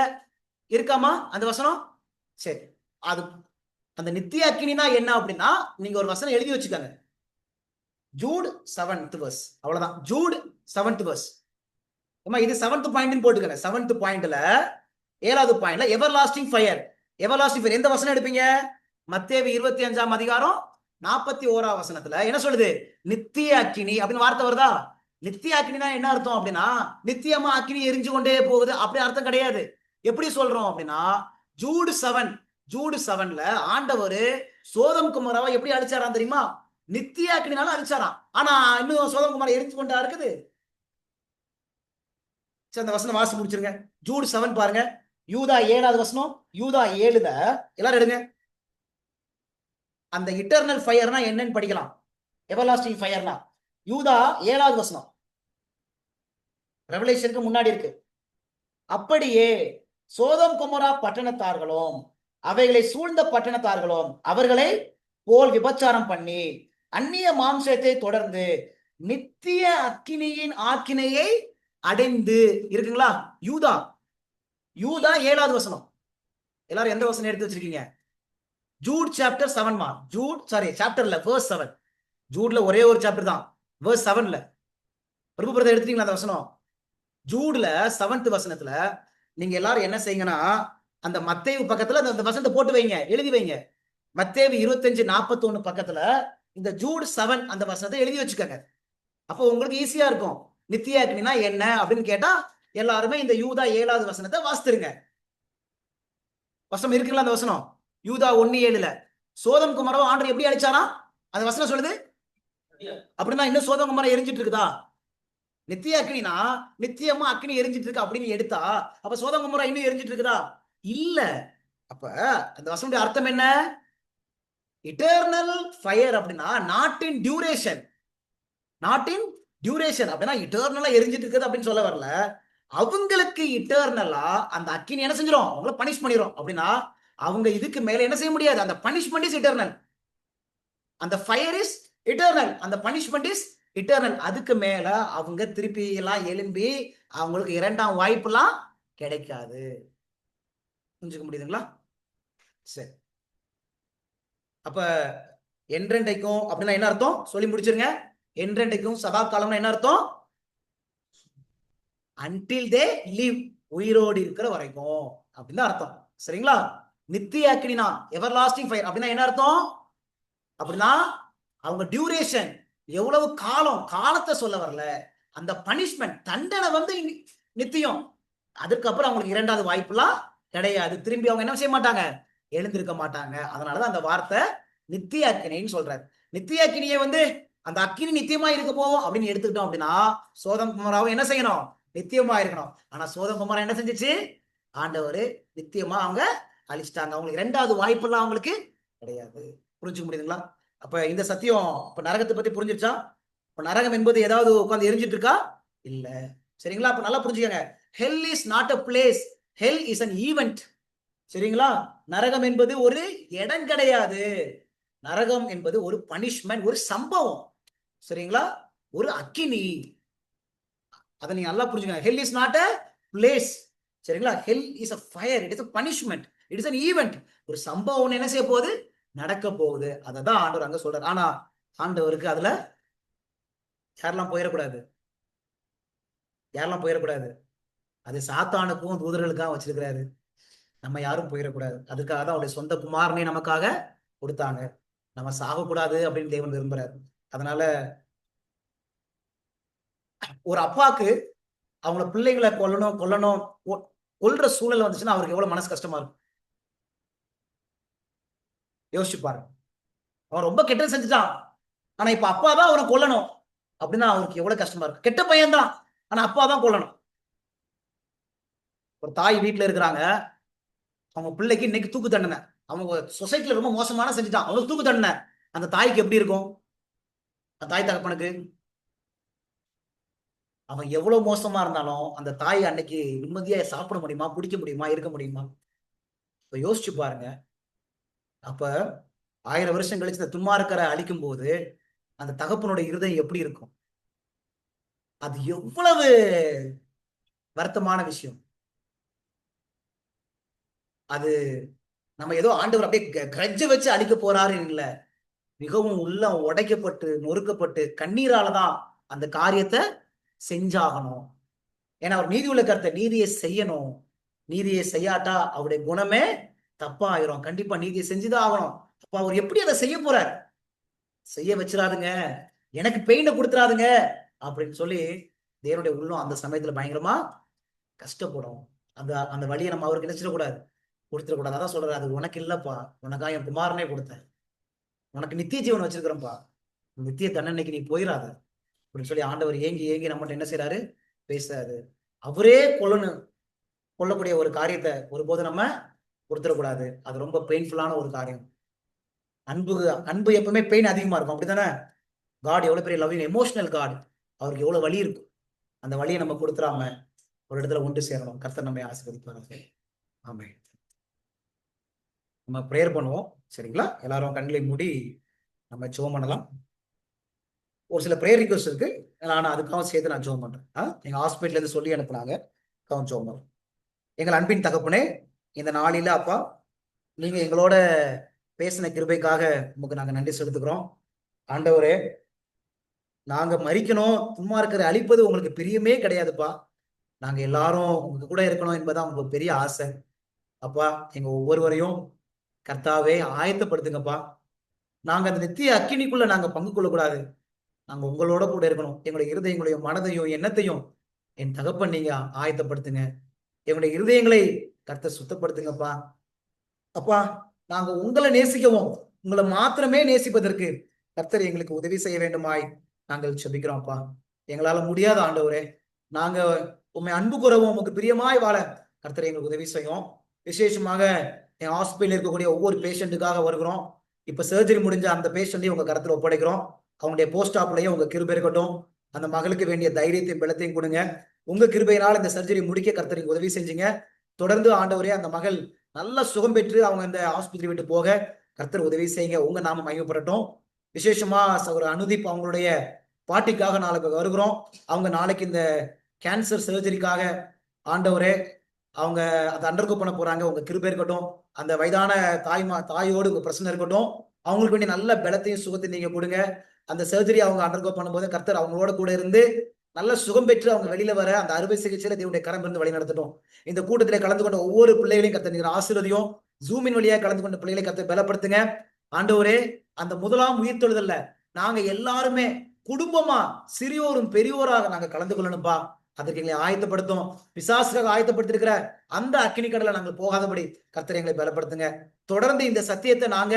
S1: இருக்காமா அந்த வசனம்? சரி, அது அந்த நித்திய அக்கினினா என்ன அப்படின்னா, நீங்க ஒரு வசனம் எழுதி வச்சுக்கோங்க, ஜூட் 7th verse. அவ்வளவுதான், ஜூட் 7th verse. இது 7th பாயிண்ட் போட்டுக்கங்க. 7th பாயிண்ட்ல 7வது பாயிண்ட்ல எவர்லாஸ்டிங் ஃபயர். எவர்லாஸ்டிங் ஃபயர் எந்த வசனம் எடுப்பீங்க? மத்தேயு 25ஆம் அதிகாரம் 41ஆம் வசனத்துல என்ன சொல்லுது? நித்திய அக்கினி அப்படின்னு வார்த்தை வருதா? நித்திய அக்கினினா என்ன அர்த்தம் அப்படின்னா, நித்தியமா அக்கினி எரிஞ்சு கொண்டே போகுது அப்படி அர்த்தம் கிடையாது. எப்படி சொல்றோம் அப்படின்னா, ஜூட் 7ல ஆண்டவர் சோதம் குமாராவை எப்படி அழிச்சாராம் தெரியுமா? நித்திய அக்கினினால அழிச்சாராம். ஆனா இன்னும் சோதம் குமாரா எரிஞ்சு கொண்டா இருக்குது. அந்த வசனம் வாசி முடிச்சிருங்க. ஜூட் 7 பாருங்க, யூதா 7வது வசனம். யூதா 7ல எல்லாரும் எடுங்க. அந்த இட்டர்னல் ஃபயர்னா என்னன்னு படிக்கலாம். எவர்லாஸ்டிங் ஃபயர்னா யூதா 7வது வசனம், ரெவலேஷனுக்கு முன்னாடி இருக்கு. அப்படியே சோதம் கொமோரா பட்டணத்தார்களும் அவைகளை சூழ்ந்த பட்டணத்தார்களும் அவர்களை போல் விபச்சாரம் பண்ணி அந்நிய மாம்சத்தை தொடர்ந்து நித்திய அக்கினியின் ஆக்கினையை அடைந்து இருக்குங்களா? யூதா 7வது வசனம். எல்லாரும் எந்த வசனம் எடுத்து வச்சிருக்கீங்க? ஜூட் சாப்டர் 7 மா. சாப்டர்ல verse 7. ஜூட்ல ஒரே ஒரு சாப்டர் தான், verse 7ல. பிரபு பிரதர் எடுத்துட்டீங்களா அந்த வசனம்? ஜூட்ல 7th வசனத்துல நீங்க எல்லாரும் என்ன செய்யுங்கன்னா, அந்த மத்தேயு பக்கத்துல அந்த வசனத்தை போட்டு வைங்க, எழுதி வைங்க. மத்தேயு 25:41 பக்கத்துல இந்த ஜூட் 7 அந்த வசனத்தை எழுதி வச்சுக்கோங்க. அப்போ உங்களுக்கு ஈஸியா இருக்கும். நித்திய அக்னினா என்ன அப்படின்னு கேட்டா எல்லாருமே இந்த யூதா 7வது வசனத்தை வாசித்துருங்க. வசனம் இருக்குங்களா அந்த வசனம்? யூதா 1:7ல சோதம் குமாரவை ஆண்டவர் எப்படி அழிச்சாரா அந்த வசனம் சொல்லுது. அப்படின்னா இன்னும் சோதம் குமாரம் எரிஞ்சிட்டு இருக்குதா? நித்திய அக்னினா நித்தியமா அக்னி எரிஞ்சிட்டு இருக்கு அப்படின்னு எடுத்தா அப்ப சோதம் குமாரா இன்னும் எரிஞ்சிட்டு இருக்குதா? இல்ல. அப்ப அந்த வசனுடைய அர்த்தம் என்ன? இட்டர்னல் ஃபயர் அப்படின்னா நாட் இன் டியூரேஷன். அப்படின்னா இட்டர்னலா எரிஞ்சிட்டு இருக்குது அப்படின்னு சொல்ல வரல. அவங்களுக்கு இட்டர்னலா அந்த அக்கினி என்ன செஞ்சிடும், அவங்கள பனிஷ் பண்ணிடும். அப்படின்னா அவங்க இதுக்கு மேல என்ன செய்ய முடியாது. அந்த பனிஷ்மெண்ட் இஸ் இட்டர்னல், அந்த ஃபயர் இஸ் இட்டர்னல், அந்த பனிஷ்மெண்ட் இஸ் இட்டர்னல். அதுக்கு மேல அவங்க திருப்பி எல்லாம் எழும்பி அவங்களுக்கு 2ஆம் வாய்ப்புலாம் கிடைக்காது. புரிஞ்சுக்க முடியுதுங்களா? சரி, அப்ப என்றென்றைக்கும் அப்படின்னா என்ன அர்த்தம் சொல்லி முடிச்சிருங்க. என்றென்றைக்கும் சதா காலம்னா என்ன அர்த்தம்? until they live, உயிரோடு இருக்கிற வரைக்கும் அப்படின்னு அர்த்தம். சரிங்களா? நித்திய அக்னினா எவர்லாஸ்டிங் ஃபயர் அப்படின்னா என்ன அர்த்தம்? அப்படின்னா அவங்க டியூரேஷன் எவ்வளவு காலத்தை சொல்ல வரல. அந்த பனிஷ்மெண்ட் தண்டனை நித்தியம். அதுக்கப்புறம் அவங்களுக்கு 2வது வாய்ப்புலாம் கிடையாது. திரும்பி அவங்க என்ன செய்ய மாட்டாங்க, எழுந்திருக்க மாட்டாங்க. அதனாலதான் அந்த வார்த்தை நித்திய அக்கினின்னு சொல்றாரு. நித்திய அக்கினியை அந்த அக்கினி நித்தியமா இருக்க போவோம் அப்படின்னு எடுத்துக்கிட்டோம் அப்படின்னா சோதம் குமாராவும் என்ன செய்யணும், நித்தியமா இருக்கணும். ஆனா சோதம் குமாரா என்ன செஞ்சிச்சு, ஆண்டவர் நித்தியமா அவங்க அழிச்சிட்டாங்க. அவங்களுக்கு 2வது வாய்ப்புலாம் அவங்களுக்கு கிடையாது. புரிஞ்சுக்க முடியுதுங்களா? அப்ப இந்த சத்தியம் இப்ப நரகத்தை பத்தி புரிஞ்சிருச்சா? இப்ப நரகம் என்பது ஏதாவது உட்கார்ந்து எரிஞ்சிட்டு இருக்கா? இல்ல. சரிங்களா? அப்ப நல்லா புரிஞ்சுக்கங்க. Hell is not a place, hell is an event. சரிங்களா? நரகம் என்பது ஒரு இடம் கிடையாது. நரகம் என்பது ஒரு பனிஷ்மெண்ட், ஒரு சம்பவம். சரிங்களா? ஒரு அக்கினி. அதை நீங்க நல்லா புரிஞ்சுக்கங்க. Hell is not a place. சரிங்களா? Hell is a fire, it is a punishment. It is an event. ஒரு சம்பவம் ஒண்ணு என்ன செய்ய போகுது, நடக்க போகுது. அததான் ஆண்டவர் அங்க சொல்றாரு. ஆனா ஆண்டவருக்கு அதுல யாரெல்லாம் போயிடக்கூடாது, யாரெல்லாம் போயிடக்கூடாது. அது சாத்தானுக்கும் தூதர்களுக்காக வச்சிருக்கிறாரு. நம்ம யாரும் போயிடக்கூடாது. அதுக்காக தான் அவருடைய சொந்த குமாரனை நமக்காக கொடுத்தாங்க. நம்ம சாகக்கூடாது அப்படின்னு தேவன் விரும்புறாரு. அதனால ஒரு அப்பாக்கு அவங்கள பிள்ளைங்களை கொல்லணும் கொல்லணும் கொல்ற சூழல் வந்துச்சுன்னா அவருக்கு எவ்வளவு மனசு கஷ்டமா இருக்கும் யோசிச்சு பாருங்க. அவன் ரொம்ப கெட்டது செஞ்சுட்டான், ஆனா இப்ப அப்பா தான் அவனை கொல்லணும் அப்படின்னா அவருக்கு எவ்வளவு கஷ்டமா இருக்கும். கெட்ட பையன் தான், ஆனா அப்பா தான் கொல்லணும். ஒரு தாய் வீட்டுல இருக்கிறாங்க, அவங்க பிள்ளைக்கு இன்னைக்கு தூக்கு தண்டனை. அவங்க சொசைட்டில ரொம்ப மோசமான செஞ்சுட்டான், அவனுக்கு தூக்கு தண்டனை. அந்த தாய்க்கு எப்படி இருக்கும், அந்த தாய் தகப்பனுக்கு? அவன் எவ்வளவு மோசமா இருந்தாலும் அந்த தாய் அன்னைக்கு நிம்மதியா சாப்பிட முடியுமா, குடிக்க முடியுமா, இருக்க முடியுமா? இப்ப யோசிச்சு பாருங்க. அப்ப 1000 வருஷம் கழிச்சு இந்த துன்மார்க்கரை அழிக்கும் போது அந்த தகப்பனுடைய இருதயம் எப்படி இருக்கும்? அது எவ்வளவு வருத்தமான விஷயம். அது நம்ம ஏதோ ஆண்டவர் அப்படியே கிரட்ஜ வச்சு அழிக்க போறாரு இல்ல, மிகவும் உள்ளம் உடைக்கப்பட்டு நொறுக்கப்பட்டு கண்ணீராலதான் அந்த காரியத்தை செஞ்சாகணும். ஏன்னா அவர் நீதி உள்ள கருத்தை, நீதியை செய்யணும். நீதியை செய்யாட்டா அவருடைய குணமே தப்பா ஆயிரும். கண்டிப்பா நீதியை செஞ்சுதான் ஆகணும். அப்ப அவர் எப்படி அதை செய்ய போறார்? செய்ய வச்சிடாதுங்க, எனக்கு பெயினை கொடுத்துறாதுங்க அப்படின்னு சொல்லி தேவனுடைய உள்ளம் அந்த சமயத்துல பயங்கரமா கஷ்டப்படும். அந்த அந்த வழியை நம்ம அவருக்கு நினைச்சிடக்கூடாது, கொடுத்துடக்கூடாது. அதான் சொல்றாரு, அது உனக்கு இல்லப்பா, உனக்கா என் குமாரனே கொடுத்தேன், உனக்கு நித்திய ஜீவன் வச்சிருக்கிறேன்ப்பா, நித்திய தண்டனைக்கு நீ போயிடாத அப்படின்னு சொல்லி ஆண்டவர் ஏங்கி ஏங்கி நம்மகிட்ட என்ன செய்யறாரு, பேசுறாரு. அவரே கொல்லக்கூடிய ஒரு காரியத்தை ஒருபோது நம்ம கொடுத்துடக்கூடாது. அது ரொம்ப பெயின்ஃபுல்லான ஒரு காரியம். அன்பு எப்பவுமே பெயின் அதிகமா இருக்கும், அப்படித்தானே? காட் எவ்வளவு பெரிய லவ்விங் எமோஷனல் காட், அவருக்கு எவ்வளவு வலி இருக்கும். அந்த வலியை நம்ம கொடுத்துடாம ஒரு இடத்துல ஒன்று சேரணும். கர்த்தர் நம்மை ஆசீர்வதிப்பார். ஆமே. நம்ம ப்ரேயர் பண்ணுவோம், சரிங்களா? எல்லாரும் கண்களை மூடி நம்ம ஜெபம் பண்ணலாம். ஒரு சில ப்ரேயர் ரிக்வெஸ்ட் இருக்கு, நான் அதுக்காக சேர்த்து நான் ஜெபம் பண்றேன். எங்க ஹாஸ்பிட்டல்ல இருந்து சொல்லி அனுப்புனாங்க, ஜெபம் பண்ணுறோம். எங்கள் அன்பின் தகப்பனே, இந்த நாளில அப்பா நீங்க எங்களோட பேசின கிருபைக்காக உங்களுக்கு நாங்க நன்றி செலுத்துக்கிறோம். ஆண்டவரே, நாங்க மரிக்கணும், துன்மார்க்கரை அழிப்பது உங்களுக்கு பிரியமே கிடையாதுப்பா. நாங்க எல்லாரும் உங்க கூட இருக்கணும் என்பதான் உங்களுக்கு பெரிய ஆசை. அப்பா, எங்க ஒவ்வொருவரையும் கர்த்தாவே ஆயத்தப்படுத்துங்கப்பா. நாங்க அந்த நித்திய அக்கினிக்குள்ள நாங்க பங்கு கொள்ளக்கூடாது, நாங்க உங்களோட கூட இருக்கணும். எங்களுடைய இருதயங்களையும் மனதையும் எண்ணத்தையும் என் தகப்பன் நீங்க ஆயத்தப்படுத்துங்க. எங்களுடைய இருதயங்களை கர்த்தர் சுத்தப்படுத்துங்கப்பா. அப்பா, நாங்க உங்களை நேசிக்கவும் உங்களை மாத்திரமே நேசிப்பதற்கு கர்த்தர் எங்களுக்கு உதவி செய்ய வேண்டுமாய் நாங்கள் செபிக்கிறோம். அப்பா, எங்களால முடியாத ஆண்டவரே, நாங்க உண்மை அன்பு கூறவும் உமக்கு பிரியமாய் வாழ கர்த்தர் எங்களுக்கு உதவி செய்யும். விசேஷமாக என் ஹாஸ்பிட்டல் இருக்கக்கூடிய ஒவ்வொரு பேஷண்ட்டுக்காக வருகிறோம். இப்ப சர்ஜரி முடிஞ்ச அந்த பேஷண்ட்டையும் உங்க கருத்துல ஒப்படைக்கிறோம். அவங்களுடைய போஸ்ட் ஆப்லயும் உங்க கிருபை இருக்கட்டும். அந்த மகளுக்கு வேண்டிய தைரியத்தையும் பலத்தையும் கொடுங்க. உங்க கிருபையினால் இந்த சர்ஜரி முடிக்க கர்த்தர் உதவி செஞ்சீங்க. தொடர்ந்து ஆண்டவரே, அந்த மகள் நல்ல சுகம் பெற்று அவங்க இந்த ஆஸ்பத்திரி விட்டு போக கர்த்தர் உதவி செய்யுங்க. உங்க நாம மகிமைப்படட்டும். விசேஷமா ஒரு அனுதீப் அவங்களுடைய பாட்டிக்காக நாளைக்கு வருகிறோம். அவங்க நாளைக்கு இந்த கேன்சர் சர்ஜரிக்காக ஆண்டவரே அவங்க அதை அண்டர்கோ பண்ண போறாங்க. உங்க கிருபை இருக்கட்டும். அந்த வயதான தாயோடு உங்க பிரச்சனை இருக்கட்டும். அவங்களுக்கு வேண்டிய நல்ல பலத்தையும் சுகத்தையும் நீங்க கொடுங்க. அந்த சர்ஜரி அவங்க அண்டர்கோ பண்ணும்போது கர்த்தர் அவங்களோட கூட இருந்து நல்ல சுகம் பெற்று அவங்க வெளியில வர அந்த அறுவை சிகிச்சையில தேவனுடைய கரம் இருந்து வழி நடத்தட்டும். இந்த கூட்டத்திலே கலந்து கொண்ட ஒவ்வொரு பிள்ளைகளையும் கர்த்தர் நீங்க ஆசீர்வதியும். ஜூமின் வழியாக கலந்து கொண்ட பிள்ளைகளை கர்த்தர் பலப்படுத்துங்க. ஆண்டவரே, அந்த முதலாம் உயிர்த்தெழுதல்ல நாங்க எல்லாருமே குடும்பமா சிறியோரும் பெரியோராக நாங்க கலந்து கொள்ளணும்பா. அதற்கு எங்களை ஆயத்தப்படுத்தும். பிசாசுக்காக ஆயத்தப்படுத்திருக்கிற அந்த அக்கினி கடலை நாங்கள் போகாதபடி கர்த்தர் எங்களை பலப்படுத்துங்க. தொடர்ந்து இந்த சத்தியத்தை நாங்க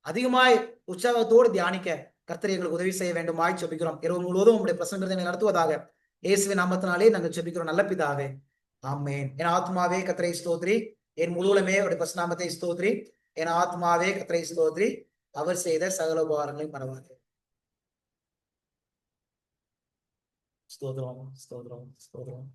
S1: அதிகமாய் உற்சாகத்தோடு தியானிக்க கர்த்தர் எங்களுக்கு உதவி செய்ய வேண்டுமாய் ஜெபிக்கிறோம். இரவு முழுவதும் உங்களுடைய பிரசங்கத்தை நடத்துவதாக இயேசுவின் நாமத்தினாலே நாங்கள் ஜெபிக்கிறோம் நல்ல பிதாவே, ஆமென். என் ஆத்மாவே கர்த்தரை ஸ்தோத்திரி, என் முழுவலுமே அவருடைய பிரசநாமத்தை ஸ்தோத்திரி. என் ஆத்மாவே கர்த்தரை ஸ்தோத்திரி, அவர் செய்த சகல உபகாரங்களையும் மறவாதே. ஸ்தோத்திரம், ஸ்தோத்திரம், ஸ்தோத்திரம்.